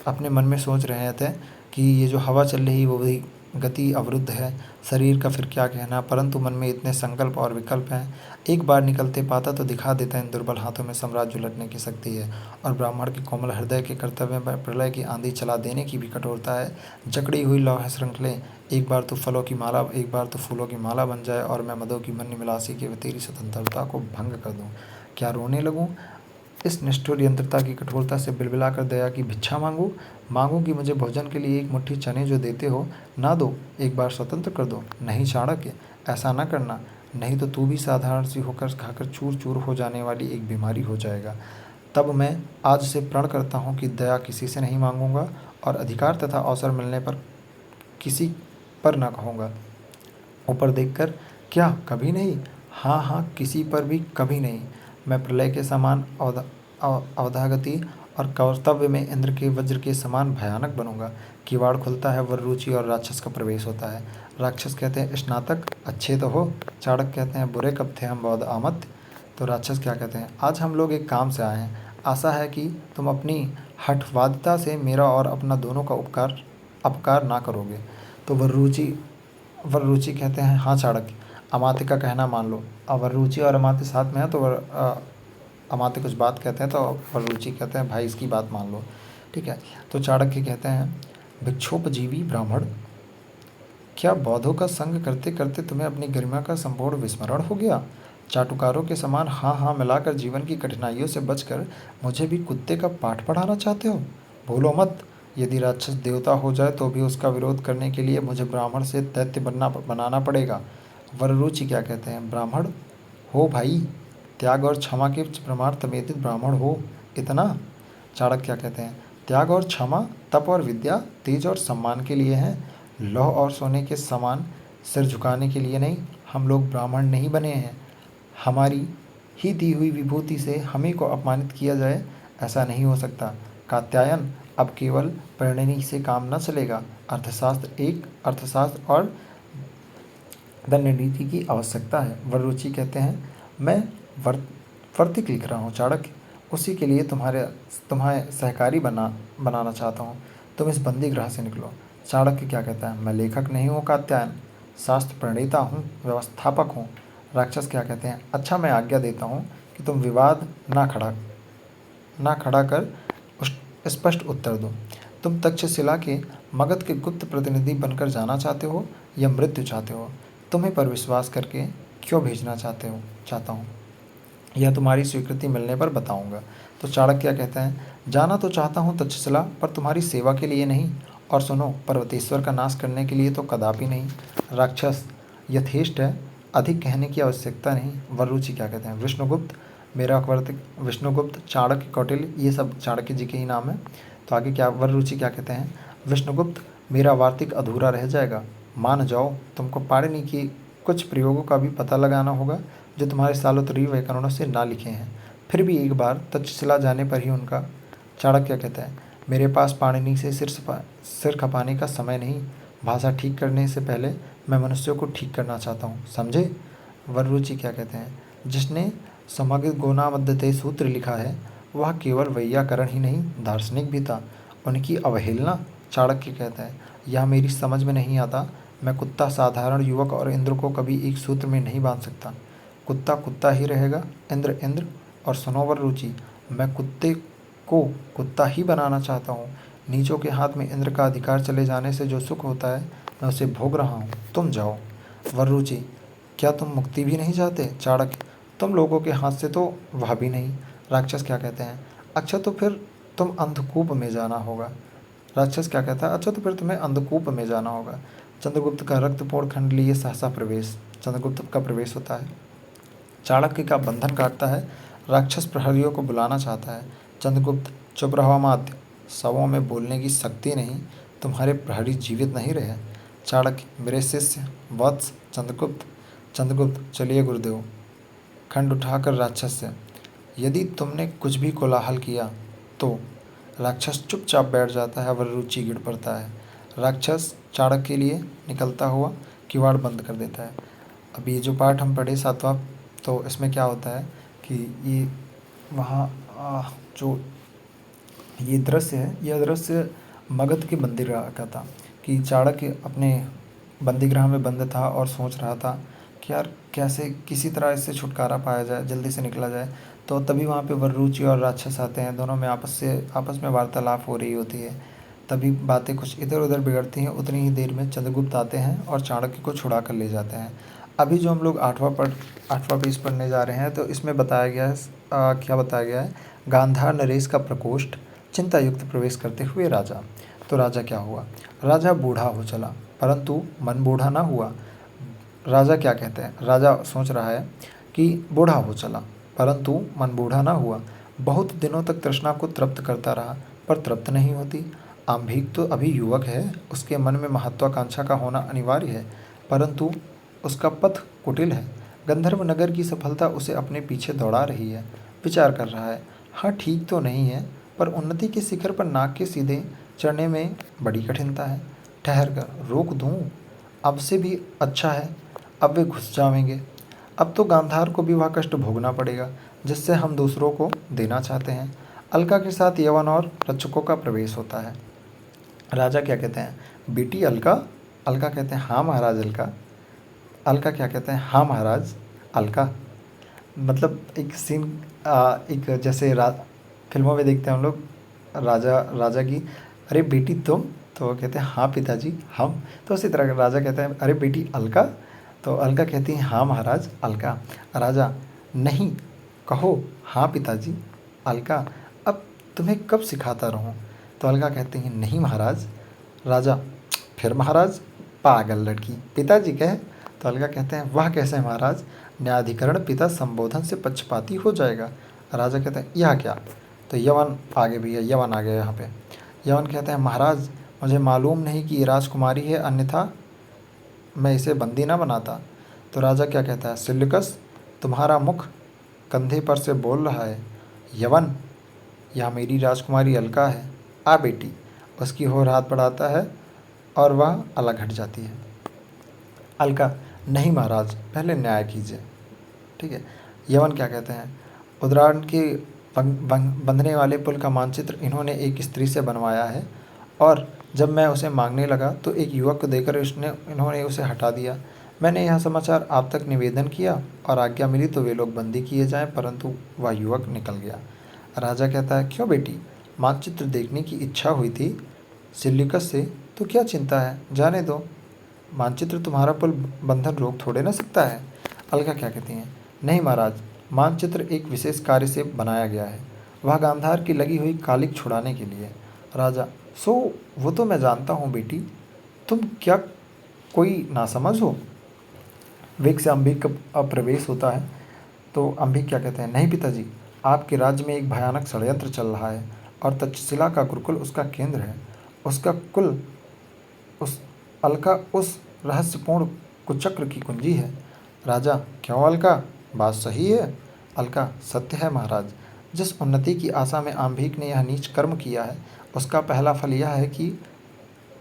Speaker 2: अपने मन में सोच रहे थे कि ये जो हवा चल रही वो भी गति अवरुद्ध है, शरीर का फिर क्या कहना, परंतु मन में इतने संकल्प और विकल्प हैं, एक बार निकलते पाता तो दिखा देता इन दुर्बल हाथों में साम्राज्य उलटने की शक्ति है। और ब्राह्मण के कोमल हृदय के कर्तव्य में प्रलय की आंधी चला देने की भी कठोरता है। जकड़ी हुई लौह श्रृंखलें, एक बार तो फलों की माला, एक बार तो फूलों की माला बन जाए और मैं मदों की मन मिलासी के तेरी स्वतंत्रता को भंग कर दूँ। क्या रोने लगूँ, इस निष्ठुर यंत्रता की कठोरता से बिलबिलाकर दया की भिक्षा मांगूं कि मुझे भोजन के लिए एक मुट्ठी चने जो देते हो ना दो, एक बार स्वतंत्र कर दो। नहीं चाणक्य, ऐसा न करना, नहीं तो तू भी साधारण सी होकर खाकर चूर चूर हो जाने वाली एक बीमारी हो जाएगा। तब मैं आज से प्रण करता हूँ कि दया किसी से नहीं मांगूंगा और अधिकार तथा अवसर मिलने पर किसी पर न कहूँगा। ऊपर देखकर, क्या कभी नहीं, हाँ हाँ किसी पर भी कभी नहीं। मैं प्रलय के समान अवधागति और कर्तव्य में इंद्र के वज्र के समान भयानक बनूंगा। किवाड़ खुलता है, वररुचि और राक्षस का प्रवेश होता है। राक्षस कहते हैं स्नातक अच्छे तो हो। चाणक्य कहते हैं बुरे कब थे हम बौद्ध आमत। तो राक्षस क्या कहते हैं, आज हम लोग एक काम से आए हैं, आशा है कि तुम अपनी हठवादिता से मेरा और अपना दोनों का अपकार ना करोगे। तो वररुचि कहते हैं हाँ चाणक्य, अमात्य का कहना मान लो। अब वररुचि और अमात्य साथ में है तो अमात्य कुछ बात कहते हैं तो वररुचि कहते हैं भाई इसकी बात मान लो, ठीक है। तो चाणक्य कहते हैं भिक्षोपजीवी ब्राह्मण, क्या बौद्धों का संग करते करते तुम्हें अपनी गरिमा का संपूर्ण विस्मरण हो गया। चाटुकारों के समान हाँ हाँ मिलाकर जीवन की कठिनाइयों से बचकर मुझे भी कुत्ते का पाठ पढ़ाना चाहते हो। भूलो मत, यदि राक्षस देवता हो जाए तो भी उसका विरोध करने के लिए मुझे ब्राह्मण से दैत्य बनाना पड़ेगा। वररुचि क्या कहते हैं, ब्राह्मण हो भाई, त्याग और क्षमा के प्रमाण तमेतित ब्राह्मण हो, इतना। चाणक्य क्या कहते हैं, त्याग और क्षमा, तप और विद्या, तेज और सम्मान के लिए हैं, लौह और सोने के समान सिर झुकाने के लिए नहीं। हम लोग ब्राह्मण नहीं बने हैं, हमारी ही दी हुई विभूति से हमें को अपमानित किया जाए, ऐसा नहीं हो सकता। कात्यायन, अब केवल परिणति से काम न चलेगा, अर्थशास्त्र और दंडनीति की आवश्यकता है। वररुचि कहते हैं मैं वर्तिक लिख रहा हूँ चाणक्य, उसी के लिए तुम्हारे सहकारी बनाना चाहता हूँ। तुम इस बंदीगृह से निकलो। चाणक्य क्या कहता है, मैं लेखक नहीं हूँ कात्यायन, शास्त्र प्रणेता हूँ, व्यवस्थापक हूँ। राक्षस क्या कहते हैं, अच्छा मैं आज्ञा देता हूँ कि तुम विवाद ना खड़ा कर स्पष्ट उत्तर दो। तुम तक्षशिला के मगध के गुप्त प्रतिनिधि बनकर जाना चाहते हो या मृत्यु चाहते हो। तुम्हें पर विश्वास करके क्यों भेजना चाहता हूँ, यह तुम्हारी स्वीकृति मिलने पर बताऊंगा। तो चाणक्य क्या कहते हैं, जाना तो चाहता हूँ तक्षशिला, पर तुम्हारी सेवा के लिए नहीं, और सुनो पर्वतेश्वर का नाश करने के लिए तो कदापि नहीं। राक्षस, यथेष्ट है, अधिक कहने की आवश्यकता नहीं। वररुचि क्या कहते हैं, विष्णुगुप्त, मेरा विष्णुगुप्त, चाणक्य, कौटिल्य, ये सब चाणक्य जी के ही नाम है। तो आगे क्या, वररुचि क्या कहते हैं, विष्णुगुप्त, मेरा वार्तिक अधूरा रह जाएगा। मान जाओ, तुमको पाणिनि की कुछ प्रयोगों का भी पता लगाना होगा जो तुम्हारे सालोत्तरीय व्याकरणों से ना लिखे हैं। फिर भी एक बार तक्षशिला जाने पर ही उनका। चाणक्य कहता है, मेरे पास पाणिनि से सिर खपाने का समय नहीं। भाषा ठीक करने से पहले मैं मनुष्यों को ठीक करना चाहता हूँ, समझे? वररुचि क्या कहते हैं, जिसने समग्र गोनामद्दते सूत्र लिखा है वह केवल वैयाकरण ही नहीं दार्शनिक भी था। उनकी अवहेलना। चाणक्य कहता है, यह मेरी समझ में नहीं आता। मैं कुत्ता साधारण युवक और इंद्र को कभी एक सूत्र में नहीं बांध सकता। कुत्ता कुत्ता ही रहेगा, इंद्र इंद्र। और सुनो वररुचि, मैं कुत्ते को कुत्ता ही बनाना चाहता हूँ। नीचों के हाथ में इंद्र का अधिकार चले जाने से जो सुख होता है मैं उसे भोग रहा हूँ। तुम जाओ। वररुचि, क्या तुम मुक्ति भी नहीं चाहते? चाणक्य, तुम लोगों के हाथ से तो वह भी नहीं। राक्षस क्या कहते हैं, अच्छा तो फिर तुम अंधकूप में जाना होगा। राक्षस क्या कहता है, अच्छा तो फिर तुम्हें अंधकूप में जाना होगा। चंद्रगुप्त का रक्तपूर्ण खंड लिए सहसा प्रवेश। चंद्रगुप्त का प्रवेश होता है। चाणक्य का बंधन काटता है। राक्षस प्रहरियों को बुलाना चाहता है। चंद्रगुप्त, चुप रहो माध्य, शवों में बोलने की शक्ति नहीं। तुम्हारे प्रहरी जीवित नहीं रहे। चाणक्य, मेरे शिष्य वत्स चंद्रगुप्त। चंद्रगुप्त, चलिए गुरुदेव। खंड उठाकर राक्षस से, यदि तुमने कुछ भी कोलाहल किया तो। राक्षस चुपचाप बैठ जाता है। वररुचि गिर पड़ता है। राक्षस चाणक्य के लिए निकलता हुआ किवाड़ बंद कर देता है। अब ये जो पाठ हम पढ़े सातवां, तो इसमें क्या होता है कि ये वहाँ जो ये दृश्य है, यह दृश्य मगध के बंदीगृह का था कि चाणक्य अपने बंदीगृह में बंद था और सोच रहा था कि यार कैसे किसी तरह इससे छुटकारा पाया जाए, जल्दी से निकला जाए। तो तभी वहाँ पे वररुचि और राक्षस आते हैं। दोनों में आपस में वार्तालाप हो रही होती है। तभी बातें कुछ इधर उधर बिगड़ती हैं। उतनी ही देर में चंद्रगुप्त आते हैं और चाणक्य को छुड़ा कर ले जाते हैं। अभी जो हम लोग आठवां पेज पढ़ने जा रहे हैं, तो इसमें बताया गया है क्या बताया गया है, गांधार नरेश का प्रकोष्ठ, चिंता युक्त प्रवेश करते हुए राजा। तो राजा क्या हुआ, राजा बूढ़ा हो चला, परंतु मन बूढ़ा ना हुआ। राजा क्या कहते हैं, राजा सोच रहा है कि बूढ़ा हो चला परंतु मन बूढ़ा ना हुआ। बहुत दिनों तक तृष्णा को तृप्त करता रहा पर तृप्त नहीं होती। आम्भीक तो अभी युवक है, उसके मन में महत्वाकांक्षा का होना अनिवार्य है, परंतु उसका पथ कुटिल है। गंधर्व नगर की सफलता उसे अपने पीछे दौड़ा रही है। विचार कर रहा है, हाँ ठीक तो नहीं है, पर उन्नति के शिखर पर नाक के सीधे चढ़ने में बड़ी कठिनता है। ठहर कर रोक दूँ, अब से भी अच्छा है, अब वे घुस जाएंगे। अब तो गांधार को भी वह कष्ट भोगना पड़ेगा जिससे हम दूसरों को देना चाहते हैं। अलका के साथ यवन और रक्षकों का प्रवेश होता है। राजा क्या कहते हैं, बेटी अलका। अलका कहते हैं, हाँ महाराज अलका। अलका क्या कहते हैं, हाँ महाराज अलका। मतलब एक सीन, एक जैसे फिल्मों में देखते हैं हम लोग, राजा राजा की, अरे बेटी तुम, तो वो कहते हैं हाँ पिताजी हम। तो उसी तरह राजा कहते हैं, अरे बेटी अलका, तो अलका कहती है हाँ महाराज अलका। राजा, नहीं कहो हाँ पिताजी अलका, अब तुम्हें कब सिखाता रहूं। तो अलका कहती है, नहीं महाराज। राजा, फिर महाराज, पागल लड़की, पिताजी कहे। तो अलका कहते हैं, वह कैसे है महाराज, न्यायाधिकरण पिता संबोधन से पक्षपाती हो जाएगा। राजा कहते हैं, यह क्या। तो यवन आगे भी है, यवन आ गया यहाँ पे। यवन कहते हैं, महाराज मुझे मालूम नहीं कि ये राजकुमारी है, अन्यथा मैं इसे बंदी ना बनाता। तो राजा क्या कहता है, सिल्लिकस तुम्हारा मुख कंधे पर से बोल रहा है। यवन, यह मेरी राजकुमारी अलका है, आ बेटी। उसकी ओर हाथ बढ़ाता है और वह अलग हट जाती है। अलका, नहीं महाराज पहले न्याय कीजिए। ठीक है। यवन क्या कहते हैं, उद्राण के बंधने वाले पुल का मानचित्र इन्होंने एक स्त्री से बनवाया है और जब मैं उसे मांगने लगा तो एक युवक को देकर इन्होंने उसे हटा दिया। मैंने यह समाचार आप तक निवेदन किया और आज्ञा मिली तो वे लोग बंदी किए जाएं, परंतु वह युवक निकल गया। राजा कहता है, क्यों बेटी, मानचित्र देखने की इच्छा हुई थी सिल्लिकस से, तो क्या चिंता है, जाने दो। मानचित्र तुम्हारा पुल बंधन रोक थोड़े ना सकता है। अलका क्या कहती हैं, नहीं महाराज, मानचित्र एक विशेष कार्य से बनाया गया है, वह गांधार की लगी हुई कालिक छुड़ाने के लिए। राजा, सो वो तो मैं जानता हूँ बेटी, तुम क्या कोई नासमझ हो। वेग से अंबिक का प्रवेश होता है। तो अंबिक क्या कहते हैं, नहीं पिताजी, आपके राज्य में एक भयानक षड्यंत्र चल रहा है और तक्षशिला का गुरुकुल उसका केंद्र है। उसका कुल उस अलका उस रहस्यपूर्ण कुचक्र की कुंजी है। राजा, क्यों अलका, बात सही है? अलका, सत्य है महाराज। जिस उन्नति की आशा में आम्भीक ने यह नीच कर्म किया है, उसका पहला फल यह है कि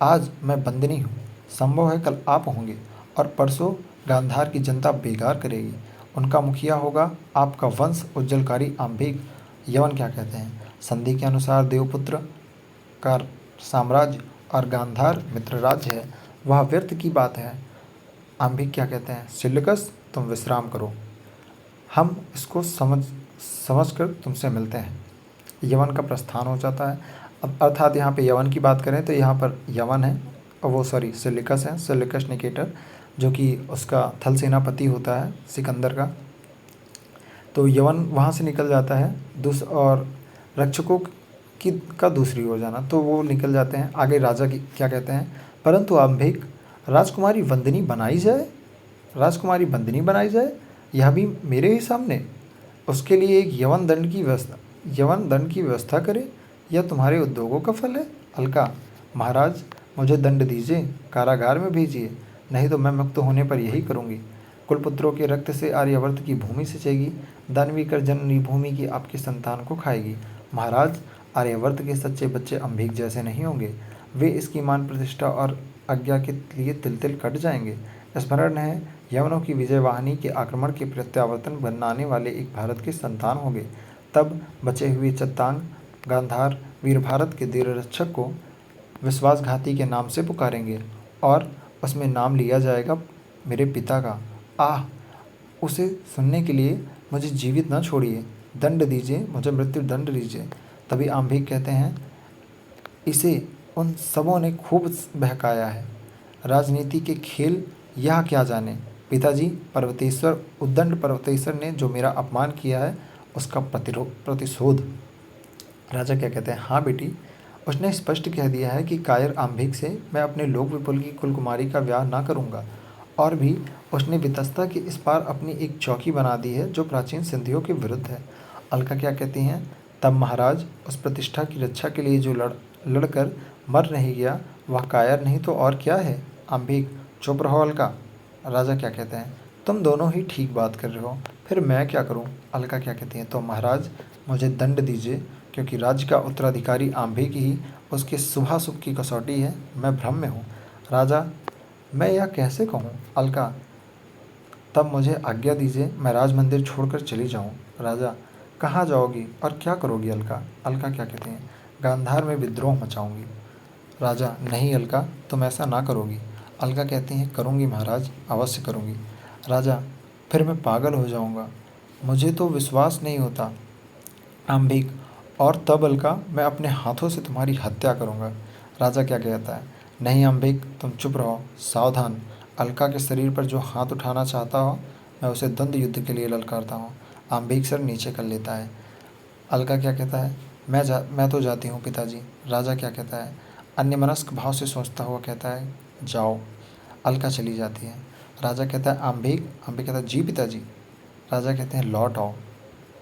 Speaker 2: आज मैं बंदनी हूँ। संभव है कल आप होंगे और परसों गांधार की जनता बेगार करेगी। उनका मुखिया होगा आपका वंश उज्जवलकारी आम्भीक। यवन क्या कहते हैं? संधि के अनुसार देवपुत्र का साम्राज्य और गांधार मित्र राज्य है, वह व्यर्थ की बात है। आम्भीक क्या कहते हैं? सिल्लुकस, तुम विश्राम करो, हम इसको समझ कर तुमसे मिलते हैं। यवन का प्रस्थान हो जाता है। अब अर्थात यहाँ पे यवन की बात करें तो यहाँ पर यवन है, और वो सॉरी सिलिकस है, सिलिकस निकेटर, जो कि उसका थल सेनापति होता है सिकंदर का। तो यवन वहाँ से निकल जाता है और रक्षकों की का दूसरी ओर जाना, तो वो निकल जाते हैं। आगे राजा की क्या कहते हैं? परंतु आम्भिक, राजकुमारी वंदिनी बनाई जाए, राजकुमारी बंदिनी बनाई जाए, यह भी मेरे ही सामने। उसके लिए एक यवन दंड की व्यवस्था करे, यह तुम्हारे उद्योगों का फल है। अलका, महाराज मुझे दंड दीजिए, कारागार में भेजिए, नहीं तो मैं मुक्त होने पर यही करूँगी। कुलपुत्रों के रक्त से आर्यावर्त की भूमि सिंचेगी, दानवी कर जननी भूमि की आपकी संतान को खाएगी। महाराज, आर्यावर्त के सच्चे बच्चे अम्भीक जैसे नहीं होंगे, वे इसकी मान प्रतिष्ठा और आज्ञा के लिए तिल तिल कट जाएंगे। स्मरण है, यवनों की विजय वाहिनी के आक्रमण के प्रत्यावर्तन बनाने वाले एक भारत के संतान होंगे। तब बचे हुए चत्तांग गांधार वीर भारत के धीर रक्षक को विश्वासघाती के नाम से पुकारेंगे और उसमें नाम लिया जाएगा मेरे पिता का। आह, उसे सुनने के लिए मुझे जीवित न छोड़िए, दंड दीजिए, मुझे मृत्यु दंड दीजिए। तभी आम्भीक कहते हैं, इसे उन सबों ने खूब बहकाया है, राजनीति के खेल यह क्या जाने। पिताजी, पर्वतेश्वर उद्दंड पर्वतेश्वर ने जो मेरा अपमान किया है उसका प्रतिशोध। राजा क्या कहते हैं? हाँ बेटी, उसने स्पष्ट कह दिया है कि कायर आम्भिक से मैं अपने लोक विपुल की कुलकुमारी का ब्याह ना करूँगा। और भी उसने वितस्ता के इस पार अपनी एक चौकी बना दी है जो प्राचीन सिंधियों के विरुद्ध है। अलका क्या कहती हैं? तब महाराज, उस प्रतिष्ठा की रक्षा के लिए जो लड़कर मर नहीं गया वह कायर नहीं तो और क्या है। आम्भिक, चुप रहो अलका। राजा क्या कहते हैं? तुम दोनों ही ठीक बात कर रहे हो, फिर मैं क्या करूं? अलका क्या कहती हैं? तो महाराज मुझे दंड दीजिए, क्योंकि राज्य का उत्तराधिकारी आम्भिक ही उसके शुभाशुभ की कसौटी है। मैं भ्रम में हूँ। राजा, मैं यह कैसे कहूँ? अलका, तब मुझे आज्ञा दीजिए, मैं राज मंदिर छोड़कर चली जाऊँ। राजा, कहाँ जाओगी और क्या करोगी अलका? अलका क्या कहती हैं? गांधार में विद्रोह मचाऊंगी। राजा, नहीं अलका, तुम ऐसा ना करोगी। अलका कहती हैं, करूँगी महाराज, अवश्य करूँगी। राजा, फिर मैं पागल हो जाऊँगा, मुझे तो विश्वास नहीं होता। आम्भिक, और तब अलका, मैं अपने हाथों से तुम्हारी हत्या करूँगा। राजा क्या कहता है? नहीं आम्भिक, तुम चुप रहो, सावधान। अलका के शरीर पर जो हाथ उठाना चाहता हो मैं उसे द्वंद्व युद्ध के लिए ललकारता हूँ। आम्भिक सर नीचे कर लेता है। अलका क्या कहता है? मैं तो जाती हूँ पिताजी। राजा क्या कहता है? अन्यमनस्क भाव से सोचता हुआ कहता है, जाओ। अलका चली जाती है। राजा कहता है, आम्भिक। आम्भिक कहता है, जी पिताजी। राजा कहते हैं, लौट आओ।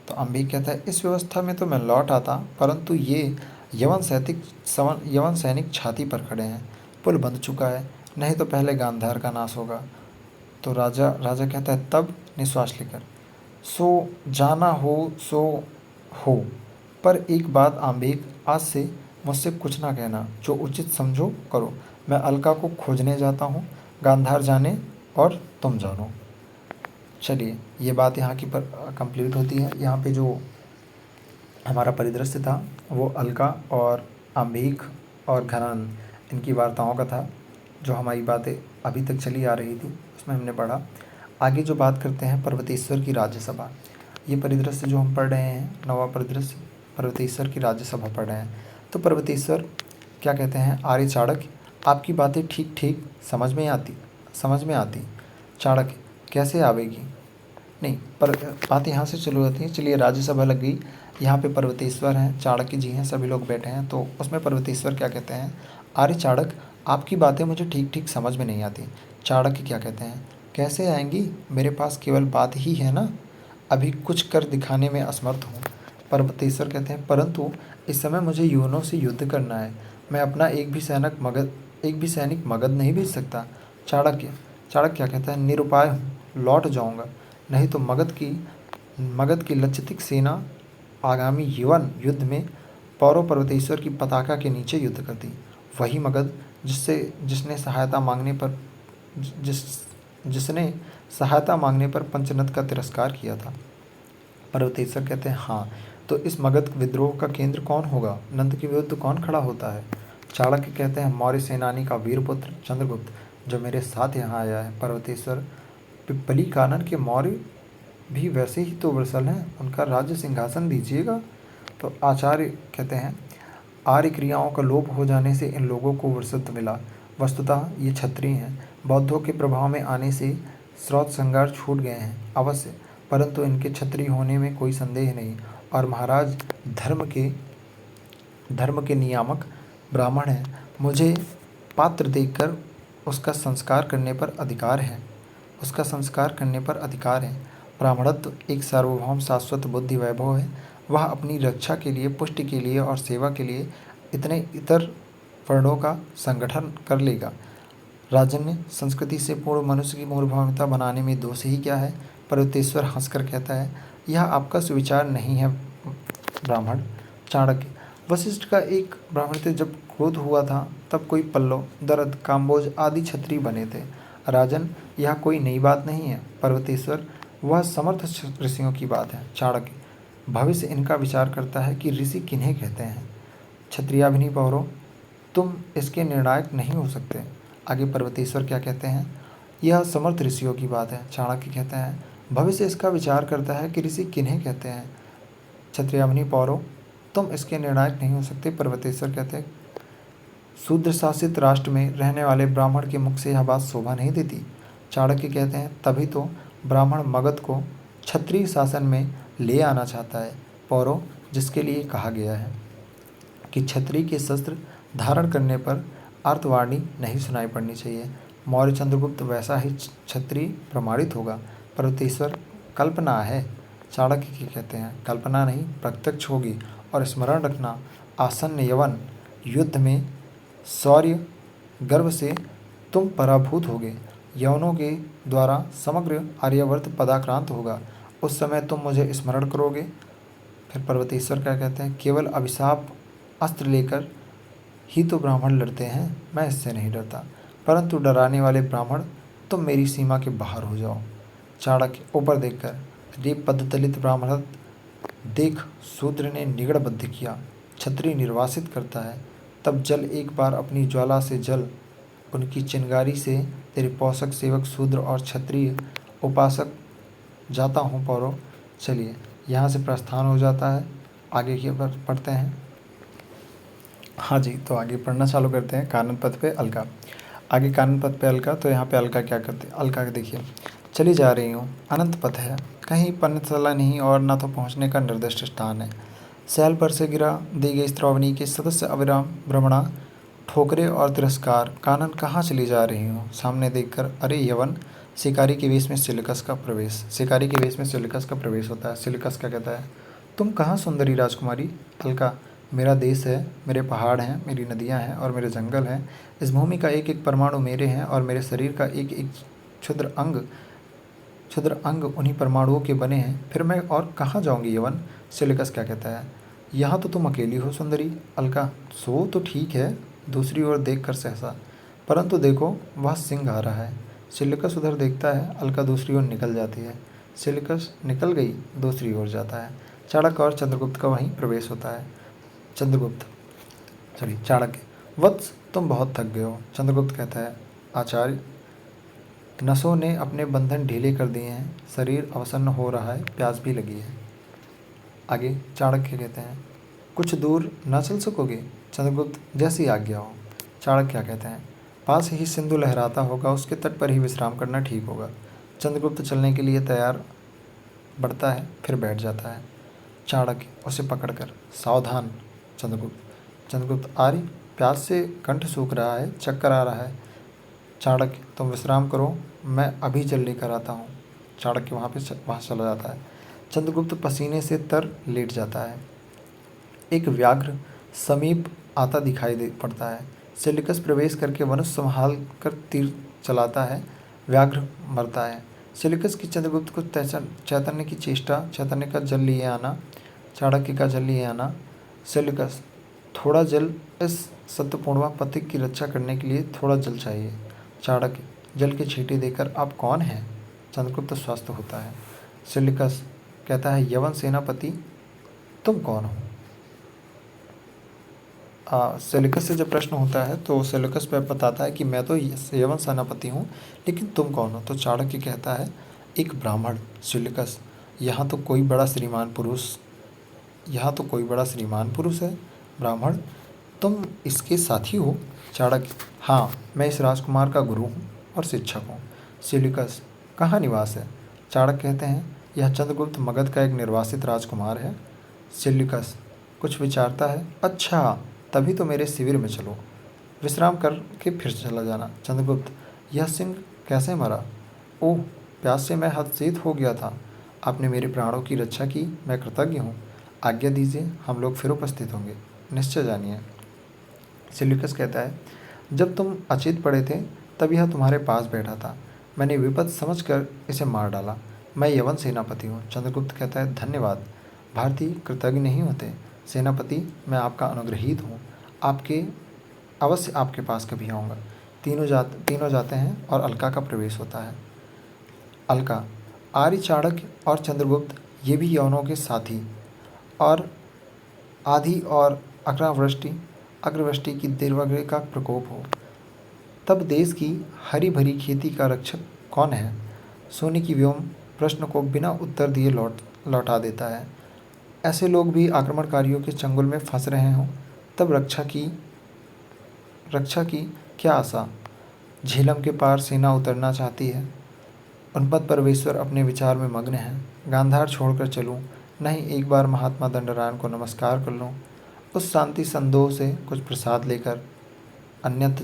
Speaker 2: तो अम्बिक कहता है, इस व्यवस्था में तो मैं लौट आता, परंतु ये यवन सैनिक छाती पर खड़े हैं, पुल बंध चुका है, नहीं तो पहले गांधार का नाश होगा। तो राजा कहता है, तब निश्वास लेकर, सो जाना हो सो हो, पर एक बात आम्बिक, आज से मुझसे कुछ ना कहना, जो उचित समझो करो। मैं अलका को खोजने जाता हूँ, गांधार जाने और तुम जानो। चलिए, ये बात यहाँ की पर कंप्लीट होती है। यहाँ पे जो हमारा परिदृश्य था वो अलका और आम्भिक और घनान, इनकी वार्ताओं का था, जो हमारी बातें अभी तक चली आ रही थी उसमें हमने पढ़ा। आगे जो बात करते हैं पर्वतेश्वर की राज्यसभा, ये परिदृश्य जो हम पढ़ रहे हैं, नवा परिदृश्य पर्वतेश्वर की राज्यसभा पढ़ रहे हैं। तो पर्वतेश्वर क्या कहते हैं? आर्य चाणक्य, आपकी बातें ठीक ठीक समझ में आती। चाणक्य, कैसे आवेगी? नहीं, पर बात यहाँ से शुरू होती है। चलिए, राज्यसभा लग गई, यहाँ पे पर्वतेश्वर हैं, चाणक्य जी हैं, सभी लोग बैठे हैं। तो उसमें पर्वतेश्वर क्या कहते हैं? आर्य चाणक्य, आपकी बातें मुझे ठीक ठीक समझ में नहीं आती। चाणक्य क्या कहते हैं? कैसे आएंगी, मेरे पास केवल बात ही है ना, अभी कुछ कर दिखाने में असमर्थ हूँ। पर्वतेश्वर कहते हैं, परंतु इस समय मुझे युवनों से युद्ध करना है। मैं अपना एक भी सैनिक मगध नहीं भेज सकता। चाणक्य क्या कहता है, निरुपाय हूँ, लौट जाऊंगा, नहीं तो मगध की लक्षितिक सेना आगामी यवन युद्ध में पौरव पर्वतेश्वर की पताका के नीचे युद्ध करती। वही मगध जिसने सहायता मांगने पर पंचनद का तिरस्कार किया था। पर्वतेश्वर कहते हैं, हाँ, तो इस मगध विद्रोह का केंद्र कौन होगा? नंद के विरुद्ध कौन खड़ा होता है? चाणक्य कहते हैं, मौर्य सेनानी का वीरपुत्र चंद्रगुप्त, जो मेरे साथ यहाँ आया है। पर्वतेश्वर, पिप्पली कानन के मौर्य भी वैसे ही तो वत्सल हैं, उनका राज्य सिंहासन दीजिएगा। तो आचार्य कहते हैं, आर्य क्रियाओं का लोप हो जाने से इन लोगों को वर्चस्व मिला। वस्तुतः ये क्षत्रिय हैं। बौद्धों के प्रभाव में आने से स्रोत संगार छूट गए हैं अवश्य, परंतु इनके क्षत्रिय होने में कोई संदेह नहीं। और महाराज धर्म के नियामक ब्राह्मण हैं। मुझे पात्र देखकर उसका संस्कार करने पर अधिकार है। ब्राह्मणत्व एक सार्वभौम शाश्वत बुद्धि वैभव है। वह अपनी रक्षा के लिए, पुष्टि के लिए और सेवा के लिए इतने इतर वर्णों का संगठन कर लेगा। राजन्य संस्कृति से पूर्ण मनुष्य की मूलभूमिता बनाने में दोष ही क्या है? पर्वतेश्वर हंसकर कहता है, यह आपका सुविचार नहीं है ब्राह्मण। चाणक्य, वशिष्ठ का एक ब्राह्मण थे, जब क्रोध हुआ था तब कोई पल्लव, दरद, काम्बोज आदि क्षत्रिय बने थे। राजन, यह कोई नई बात नहीं है। पर्वतेश्वर, वह समर्थ ऋषियों की बात है। चाणक्य, भविष्य इनका विचार करता है कि ऋषि किन्हें कहते हैं। क्षत्रियाभिनी पौरव, तुम इसके निर्णायक नहीं हो सकते। आगे पर्वतेश्वर क्या कहते हैं, यह समर्थ ऋषियों की बात है। चाणक्य कहते हैं, भविष्य इसका विचार करता है कि ऋषि किन्हें कहते हैं। क्षत्रियाभिनी पौरव, तुम इसके निर्णायक नहीं हो सकते। पर्वतेश्वर कहते हैं, शूद्र शासित राष्ट्र में रहने वाले ब्राह्मण के मुख से यह बात शोभा नहीं देती। चाणक्य कहते हैं, तभी तो ब्राह्मण मगध को क्षत्रिय शासन में ले आना चाहता है। पौरव, जिसके लिए कहा गया है कि क्षत्रिय के शस्त्र धारण करने पर आर्तवाणी नहीं सुनाई पड़नी चाहिए। मौर्य चंद्रगुप्त वैसा ही क्षत्रिय प्रमाणित होगा। पर्वतेश्वर, कल्पना है। चाणक्य की कहते हैं, कल्पना नहीं, प्रत्यक्ष होगी। और स्मरण रखना, आसन्न यवन युद्ध में शौर्य गर्व से तुम पराभूत होगे। यवनों के द्वारा समग्र आर्यावर्त पदाक्रांत होगा। उस समय तुम मुझे स्मरण करोगे। फिर पर्वतेश्वर क्या कहते हैं, केवल अभिशाप अस्त्र लेकर ही तो ब्राह्मण लड़ते हैं, मैं इससे नहीं डरता। परंतु डराने वाले ब्राह्मण, तुम मेरी सीमा के बाहर हो जाओ। चाणक्य ऊपर देखकर, रे पदतलित ब्राह्मण, देख शूद्र ने निगड़बद्ध किया, क्षत्रिय निर्वासित करता है। तब जल एक बार अपनी ज्वाला से जल, उनकी चिंगारी से तेरे पोषक सेवक शूद्र और क्षत्रिय उपासक जाता हूँ पौरव। चलिए, यहाँ से प्रस्थान हो जाता है। आगे की पर पढ़ते हैं। हाँ जी, तो आगे पढ़ना चालू करते हैं। कानन पथ पे अलका। आगे कानन पथ पे अलका, तो यहाँ पे अलका क्या करते हैं। अलका देखिए, चली जा रही हूँ, अनंत पथ है, कहीं पन्नतला नहीं और ना तो पहुँचने का निर्दिष्ट स्थान है। सैल पर से गिरा दी गई स्त्रावणी के सदस्य अविराम भ्रमणा, ठोकरे और तिरस्कार। कानन, कहाँ चली जा रही हूँ? सामने देखकर, अरे यवन, शिकारी के वेश में सिलिकस का प्रवेश। शिकारी के वेश में सिलिकस का प्रवेश होता है। सिलिकस क्या कहता है, तुम कहाँ सुंदरी राजकुमारी? अलका, मेरा देश है, मेरे पहाड़ हैं, मेरी नदियाँ हैं और मेरे जंगल हैं। इस भूमि का एक एक परमाणु मेरे हैं और मेरे शरीर का एक एक क्षुद्र अंग उन्हीं परमाणुओं के बने हैं। फिर मैं और कहाँ जाऊँगी यवन? सिलिकस क्या कहता है, यहाँ तो तुम अकेली हो सुंदरी। अलका, सो तो ठीक है। दूसरी ओर देख कर सहसा, परंतु देखो, वह सिंह आ रहा है। सिलिकस उधर देखता है, अलका दूसरी ओर निकल जाती है। सिलिकस निकल गई, दूसरी ओर जाता है। चाणक्य और चंद्रगुप्त का वहीं प्रवेश होता है। चाणक्य, वत्स, तुम बहुत थक गए हो। चंद्रगुप्त कहता है, आचार्य, नसों ने अपने बंधन ढीले कर दिए हैं, शरीर अवसन्न हो रहा है, प्यास भी लगी है। आगे चाणक्य कहते हैं, कुछ दूर न चल सकोगे? चंद्रगुप्त, जैसी आज्ञा हो। चाणक्य क्या कहते हैं, पास ही सिंधु लहराता होगा, उसके तट पर ही विश्राम करना ठीक होगा। चंद्रगुप्त चलने के लिए तैयार बढ़ता है, फिर बैठ जाता है। चाणक्य उसे पकड़कर, सावधान चंद्रगुप्त, आर्य, प्यास से कंठ सूख रहा है, चक्कर आ रहा है। चाणक्य, तुम विश्राम करो, मैं अभी जल लेकर आता हूँ। चाणक्य वहाँ चला जाता है। चंद्रगुप्त पसीने से तर लेट जाता है। एक व्याघ्र समीप आता दिखाई दे पड़ता है। सेल्यूकस प्रवेश करके धनुष संभाल कर तीर चलाता है। व्याघ्र मरता है। सेल्यूकस की चंद्रगुप्त को चैतन्य की चेष्टा, चैतन्य का जल लिए आना, चाणक्य का जल लिए आना। सेल्यूकस, थोड़ा जल, इस सत्यपूर्णवा पथिक की रक्षा करने के लिए थोड़ा जल चाहिए। चाणक्य, जल के छींटे देकर आप कौन हैं? चंद्रगुप्त स्वस्थ होता है। सेल्यूकस कहता है, यवन सेनापति तुम कौन हो? सेल्यूकस से जब प्रश्न होता है तो सेल्यूकस पे बताता है कि मैं तो यवन सेनापति हूँ, लेकिन तुम कौन हो? तो चाणक्य कहता है, एक ब्राह्मण। सेल्यूकस, यहाँ तो कोई बड़ा श्रीमान पुरुष है। ब्राह्मण, तुम इसके साथी हो? चाणक्य, हाँ, मैं इस राजकुमार का गुरु हूँ और शिक्षक हूँ। सेल्यूकस, कहाँ निवास है? चाणक्य कहते हैं, यह चंद्रगुप्त मगध का एक निर्वासित राजकुमार है। सेल्यूकस कुछ विचारता है, अच्छा, तभी तो मेरे शिविर में चलो, विश्राम करके फिर चला जाना। चंद्रगुप्त, यह सिंह कैसे मरा? ओह, प्यास से मैं हतचेत हो गया था। आपने मेरे प्राणों की रक्षा की, मैं कृतज्ञ हूँ। आज्ञा दीजिए, हम लोग फिर उपस्थित होंगे। निश्चय जानिए। सेल्यूकस कहता है, जब तुम अचेत पड़े थे तब यह तुम्हारे पास बैठा था। मैंने विपद समझकर इसे मार डाला। मैं यवन सेनापति हूँ। चंद्रगुप्त कहता है, धन्यवाद। भारतीय कृतज्ञ नहीं होते। सेनापति, मैं आपका अनुग्रहीत हूँ। अवश्य आपके पास कभी आऊँगा। तीनों जाते हैं और अलका का प्रवेश होता है। अलका, आर्य, चाणक्य और चंद्रगुप्त, ये भी यवनों के साथी और आधी और अग्रवृष्टि की दीर्घ का प्रकोप हो, तब देश की हरी भरी खेती का रक्षक कौन है? सोने की व्योम प्रश्न को बिना उत्तर दिए लौटा देता है। ऐसे लोग भी आक्रमणकारियों के चंगुल में फंस रहे हों, तब रक्षा की क्या आशा? झेलम के पार सेना उतरना चाहती है। उन्मत्त परमेश्वर अपने विचार में मग्न हैं। गांधार छोड़कर चलूं, नहीं एक बार महात्मा दंडनारायण को नमस्कार कर लूं। उस शांति संदोह से कुछ प्रसाद लेकर अन्यत्र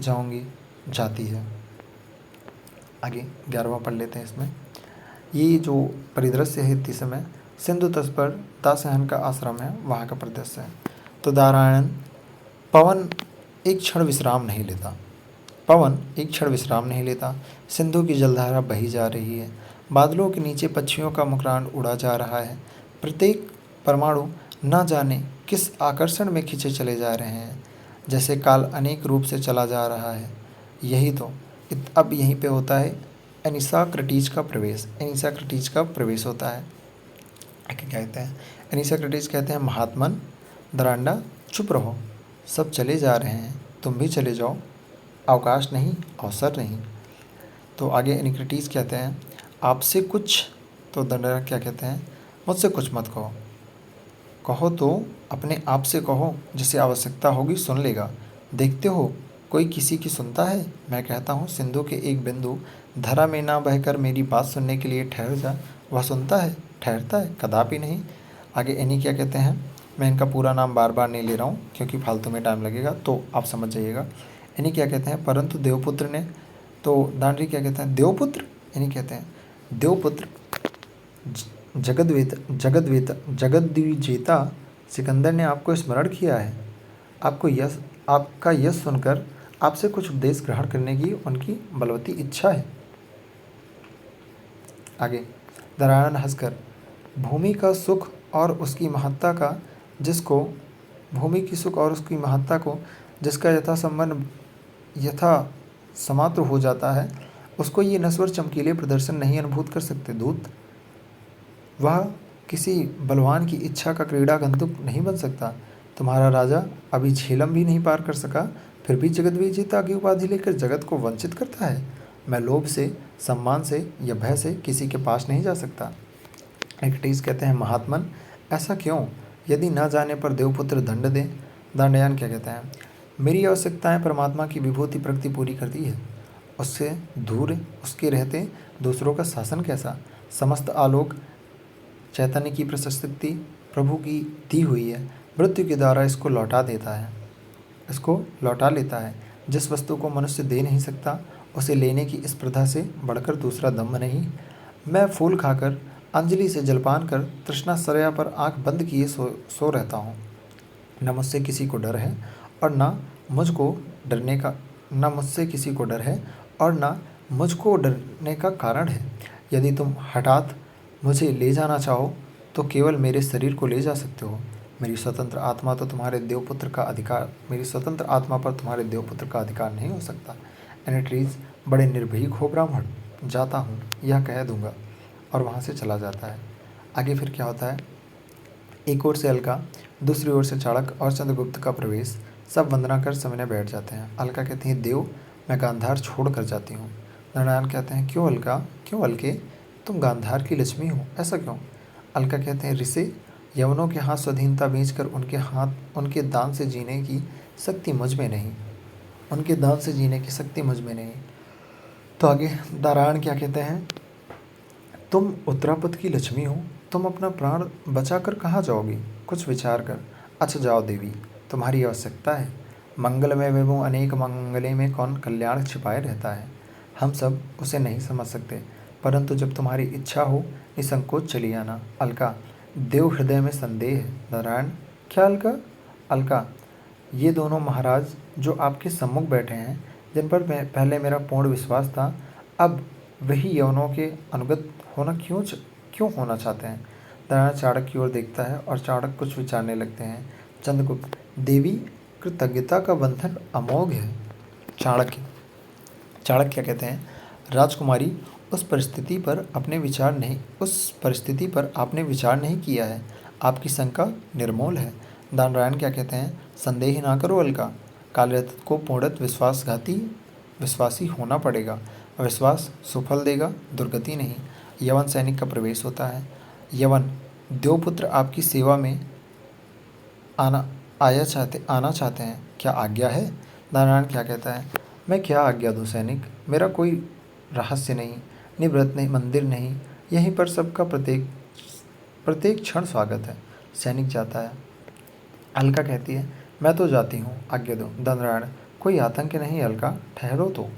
Speaker 2: जाती है। आगे 11वां पढ़ लेते हैं। इसमें ये जो परिदृश्य है इस समय सिंधु तट पर दासहन का आश्रम है, वहाँ का परिदृश्य है। तो नारायण, पवन एक क्षण विश्राम नहीं लेता। सिंधु की जलधारा बही जा रही है। बादलों के नीचे पक्षियों का मुखरांड उड़ा जा रहा है। प्रत्येक परमाणु न जाने किस आकर्षण में खींचे चले जा रहे हैं, जैसे काल अनेक रूप से चला जा रहा है। यही तो अब यहीं पे होता है एनिसाक्रेटीज का प्रवेश होता है। क्या कहते हैं? एनिसाक्रेटीज कहते हैं, महात्मन दरांडा, चुप रहो, सब चले जा रहे हैं, तुम भी चले जाओ, अवकाश नहीं, अवसर नहीं। तो आगे एनिक्रेटीज कहते हैं, आपसे कुछ, तो दंडा क्या कहते हैं, मुझसे कुछ मत कहो, कहो तो अपने आप से कहो, जिसे आवश्यकता होगी सुन लेगा। देखते हो कोई किसी की सुनता है? मैं कहता हूँ, सिंधु के एक बिंदु धरा में ना बहकर मेरी बात सुनने के लिए ठहर जा। वह सुनता है? ठहरता है? कदापि नहीं। आगे एनी क्या कहते हैं, मैं इनका पूरा नाम बार बार नहीं ले रहा हूँ क्योंकि फालतू में टाइम लगेगा, तो आप समझ जाइएगा। एनी क्या कहते हैं, परंतु देवपुत्र ने, तो दांडी क्या कहते हैं, देवपुत्र, एनी कहते हैं, देवपुत्र जगद्विजेता सिकंदर ने आपको स्मरण किया है। आपका यश सुनकर आपसे कुछ उपदेश ग्रहण करने की उनकी बलवती इच्छा है। आगे नारायण हंसकर, भूमि का सुख और उसकी महत्ता को जिसका यथा समात्र हो जाता है, उसको ये नश्वर चमकीले प्रदर्शन नहीं अनुभूत कर सकते। दूत, वह किसी बलवान की इच्छा का क्रीड़ा गंतुक नहीं बन सकता। तुम्हारा राजा अभी झेलम भी नहीं पार कर सका, फिर भी जगत विजेता की उपाधि लेकर जगत को वंचित करता है। मैं लोभ से, सम्मान से या भय से किसी के पास नहीं जा सकता। एनिक्रेटीज कहते हैं, महात्मन ऐसा क्यों? यदि न जाने पर देवपुत्र दंड दे। दंडयान क्या कहता है, मेरी आवश्यकताएं परमात्मा की विभूति प्रकृति पूरी करती है, उससे दूर उसके रहते दूसरों का शासन कैसा? समस्त आलोक चैतन्य की प्रशस्ति प्रभु की दी हुई है, मृत्यु के द्वारा इसको लौटा लेता है। जिस वस्तु को मनुष्य दे नहीं सकता, उसे लेने की स्पर्धा से बढ़कर दूसरा दम्भ नहीं। मैं फूल खाकर अंजलि से जलपान कर तृष्णा सरया पर आंख बंद किए सो रहता हूँ। न मुझसे किसी को डर है और न मुझसे किसी को डर है और न मुझको डरने का कारण है। यदि तुम हठात मुझे ले जाना चाहो तो केवल मेरे शरीर को ले जा सकते हो। मेरी स्वतंत्र आत्मा पर तुम्हारे देवपुत्र का अधिकार नहीं हो सकता। एनेट्रीज, बड़े निर्भीक हो ब्राह्मण। जाता हूँ, यह कह दूंगा और वहाँ से चला जाता है। आगे फिर क्या होता है? एक ओर से अलका, दूसरी ओर से चाणक्य और चंद्रगुप्त का प्रवेश। सब वंदना कर सामने बैठ जाते हैं। अलका कहती है, देव, मैं गांधार छोड़ कर जाती हूँ। नारायण कहते हैं, क्यों अलका, क्यों अलके, तुम गांधार की लक्ष्मी हो, ऐसा क्यों? अलका कहते हैं, ऋषि, यवनों के हाथ स्वाधीनता बेचकर उनके दान से जीने की शक्ति मुझ में नहीं। तो आगे नारायण क्या कहते हैं? तुम उत्तरापद की लक्ष्मी हो, तुम अपना प्राण बचाकर कहाँ जाओगी? कुछ विचार कर। अच्छा जाओ देवी, तुम्हारी आवश्यकता है। मंगलमय विभु अनेक मंगले में कौन कल्याण छिपाए रहता है। हम सब उसे नहीं समझ सकते, परंतु जब तुम्हारी इच्छा हो निसंकोच चली आना। अलका, देव हृदय में संदेह है। नारायण, क्या अलका? अलका, ये दोनों महाराज जो आपके सम्मुख बैठे हैं, जिन पर पहले मेरा पूर्ण विश्वास था, अब वही यवनों के अनुगत क्यों होना चाहते हैं? नारायण चाणक्य की ओर देखता है और चाणक्य कुछ विचारने लगते हैं। चंद्रगुप्त, देवी, कृतज्ञता का बंधन अमोघ है। चाणक्य क्या कहते हैं? राजकुमारी, उस परिस्थिति पर आपने विचार नहीं किया है। आपकी शंका निर्मूल है। नारायण क्या कहते हैं? संदेह ना करो अलका, कालरत्न को पूर्णतः विश्वासी होना पड़ेगा। अविश्वास सुफल देगा, दुर्गति नहीं। यवन सैनिक का प्रवेश होता है। यवन, देवपुत्र आपकी सेवा में आना चाहते हैं, क्या आज्ञा है? नारायण क्या कहता है? मैं क्या आज्ञा दूँ सैनिक, मेरा कोई रहस्य नहीं, निवृत्त नहीं, मंदिर नहीं, यहीं पर सबका प्रत्येक क्षण स्वागत है। सैनिक जाता है। अलका कहती है, मैं तो जाती हूँ, आज्ञा दो। नारायण, कोई आतंक नहीं अलका, ठहरो तो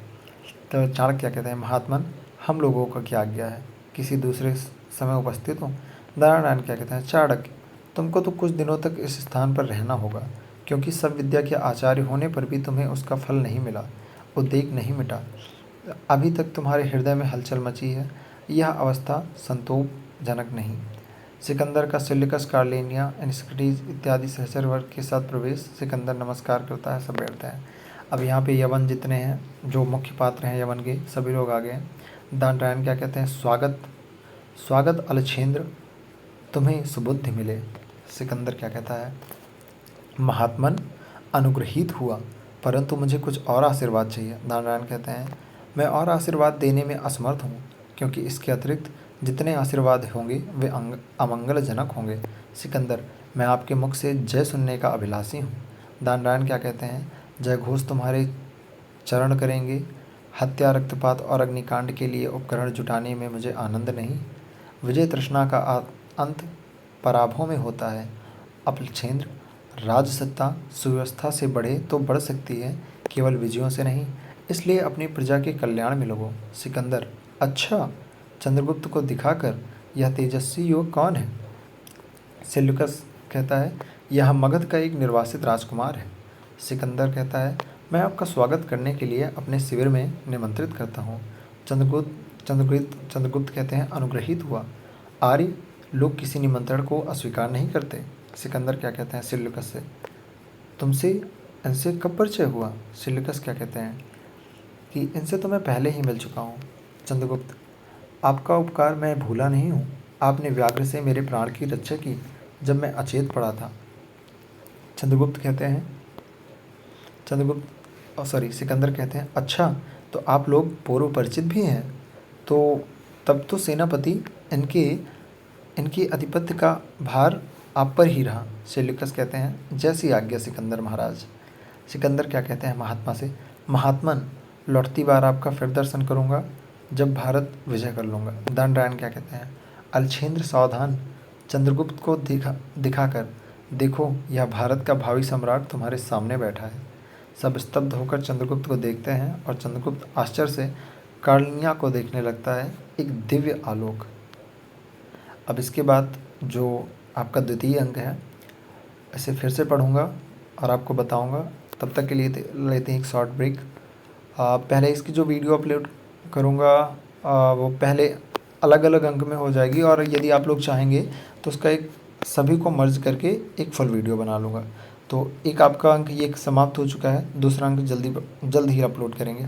Speaker 2: चाणक्य क्या कहते हैं? महात्मन, हम लोगों का क्या आज्ञा है, किसी दूसरे समय उपस्थित हो। नारायण क्या कहते हैं? चाणक्य, तुमको तो कुछ दिनों तक इस स्थान पर रहना होगा, क्योंकि सब विद्या के आचार्य होने पर भी तुम्हें उसका फल नहीं मिला, उद्वेग नहीं मिटा। अभी तक तुम्हारे हृदय में हलचल मची है। यह अवस्था संतोषजनक नहीं। सिकंदर का सिलिकस, कार्लेनिया, एनिस्क्रीज इत्यादि सहचर वर्ग के साथ प्रवेश। सिकंदर नमस्कार करता है, सब बैठते हैं। अब यहाँ पे यवन जितने हैं, जो मुख्य पात्र हैं यवन के, सभी लोग आ गए। नारायण क्या कहते हैं? स्वागत अलक्षेंद्र, तुम्हें सुबुद्धि मिले। सिकंदर क्या कहता है? महात्मन, अनुग्रहित हुआ, परंतु मुझे कुछ और आशीर्वाद चाहिए। नारायण कहते हैं, मैं और आशीर्वाद देने में असमर्थ हूँ, क्योंकि इसके अतिरिक्त जितने आशीर्वाद होंगे वे अमंगलजनक होंगे। सिकंदर, मैं आपके मुख से जय सुनने का अभिलाषी हूँ। नारायण क्या कहते हैं? जय घोष तुम्हारे चरण करेंगे। हत्या, रक्तपात और अग्निकांड के लिए उपकरण जुटाने में मुझे आनंद नहीं। विजय तृष्णा का अंत पराभव में होता है। अपलक्षेंद्र, राजसत्ता सुव्यवस्था से बढ़े तो बढ़ सकती है, केवल विजयों से नहीं, इसलिए अपनी प्रजा के कल्याण में लगो। सिकंदर, अच्छा, चंद्रगुप्त को दिखाकर, यह तेजस्वी युवक कौन है? सेल्यूकस कहता है, यह मगध का एक निर्वासित राजकुमार है। सिकंदर कहता है, मैं आपका स्वागत करने के लिए अपने शिविर में निमंत्रित करता हूँ। चंद्रगुप्त कहते हैं, अनुग्रहित हुआ। आर्य लोग किसी निमंत्रण को अस्वीकार नहीं करते। सिकंदर क्या कहते हैं सेल्यूकस से? तुमसे इनसे कब परिचय हुआ? सेल्यूकस क्या कहते हैं कि इनसे तो मैं पहले ही मिल चुका हूँ। चंद्रगुप्त, आपका उपकार मैं भूला नहीं हूँ। आपने व्याघ्र से मेरे प्राण की रक्षा की जब मैं अचेत पड़ा था। सिकंदर कहते हैं, अच्छा, तो आप लोग पूर्व परिचित भी हैं, तो तब तो सेनापति इनके आधिपत्य का भार आप पर ही रहा। सेल्यूकस कहते हैं, जैसी आज्ञा सिकंदर महाराज। सिकंदर क्या कहते हैं महात्मा से? महात्मन, लौटती बार आपका फिर दर्शन करूंगा जब भारत विजय कर लूँगा। नारायण क्या कहते हैं? अलक्षेंद्र सावधान, चंद्रगुप्त को दिखाकर देखो, यह भारत का भावी सम्राट तुम्हारे सामने बैठा है। सब स्तब्ध होकर चंद्रगुप्त को देखते हैं और चंद्रगुप्त आश्चर्य से कार्लिनिया को देखने लगता है, एक दिव्य आलोक। अब इसके बाद जो आपका द्वितीय अंक है इसे फिर से पढ़ूँगा और आपको बताऊँगा। तब तक के लिए लेते हैं एक शॉर्ट ब्रेक। पहले इसकी जो वीडियो अपलोड करूँगा वो पहले अलग अलग अंक में हो जाएगी, और यदि आप लोग चाहेंगे तो उसका एक सभी को मर्ज करके एक फुल वीडियो बना लूँगा। तो एक आपका अंक ये समाप्त हो चुका है, दूसरा अंक जल्द ही अपलोड करेंगे।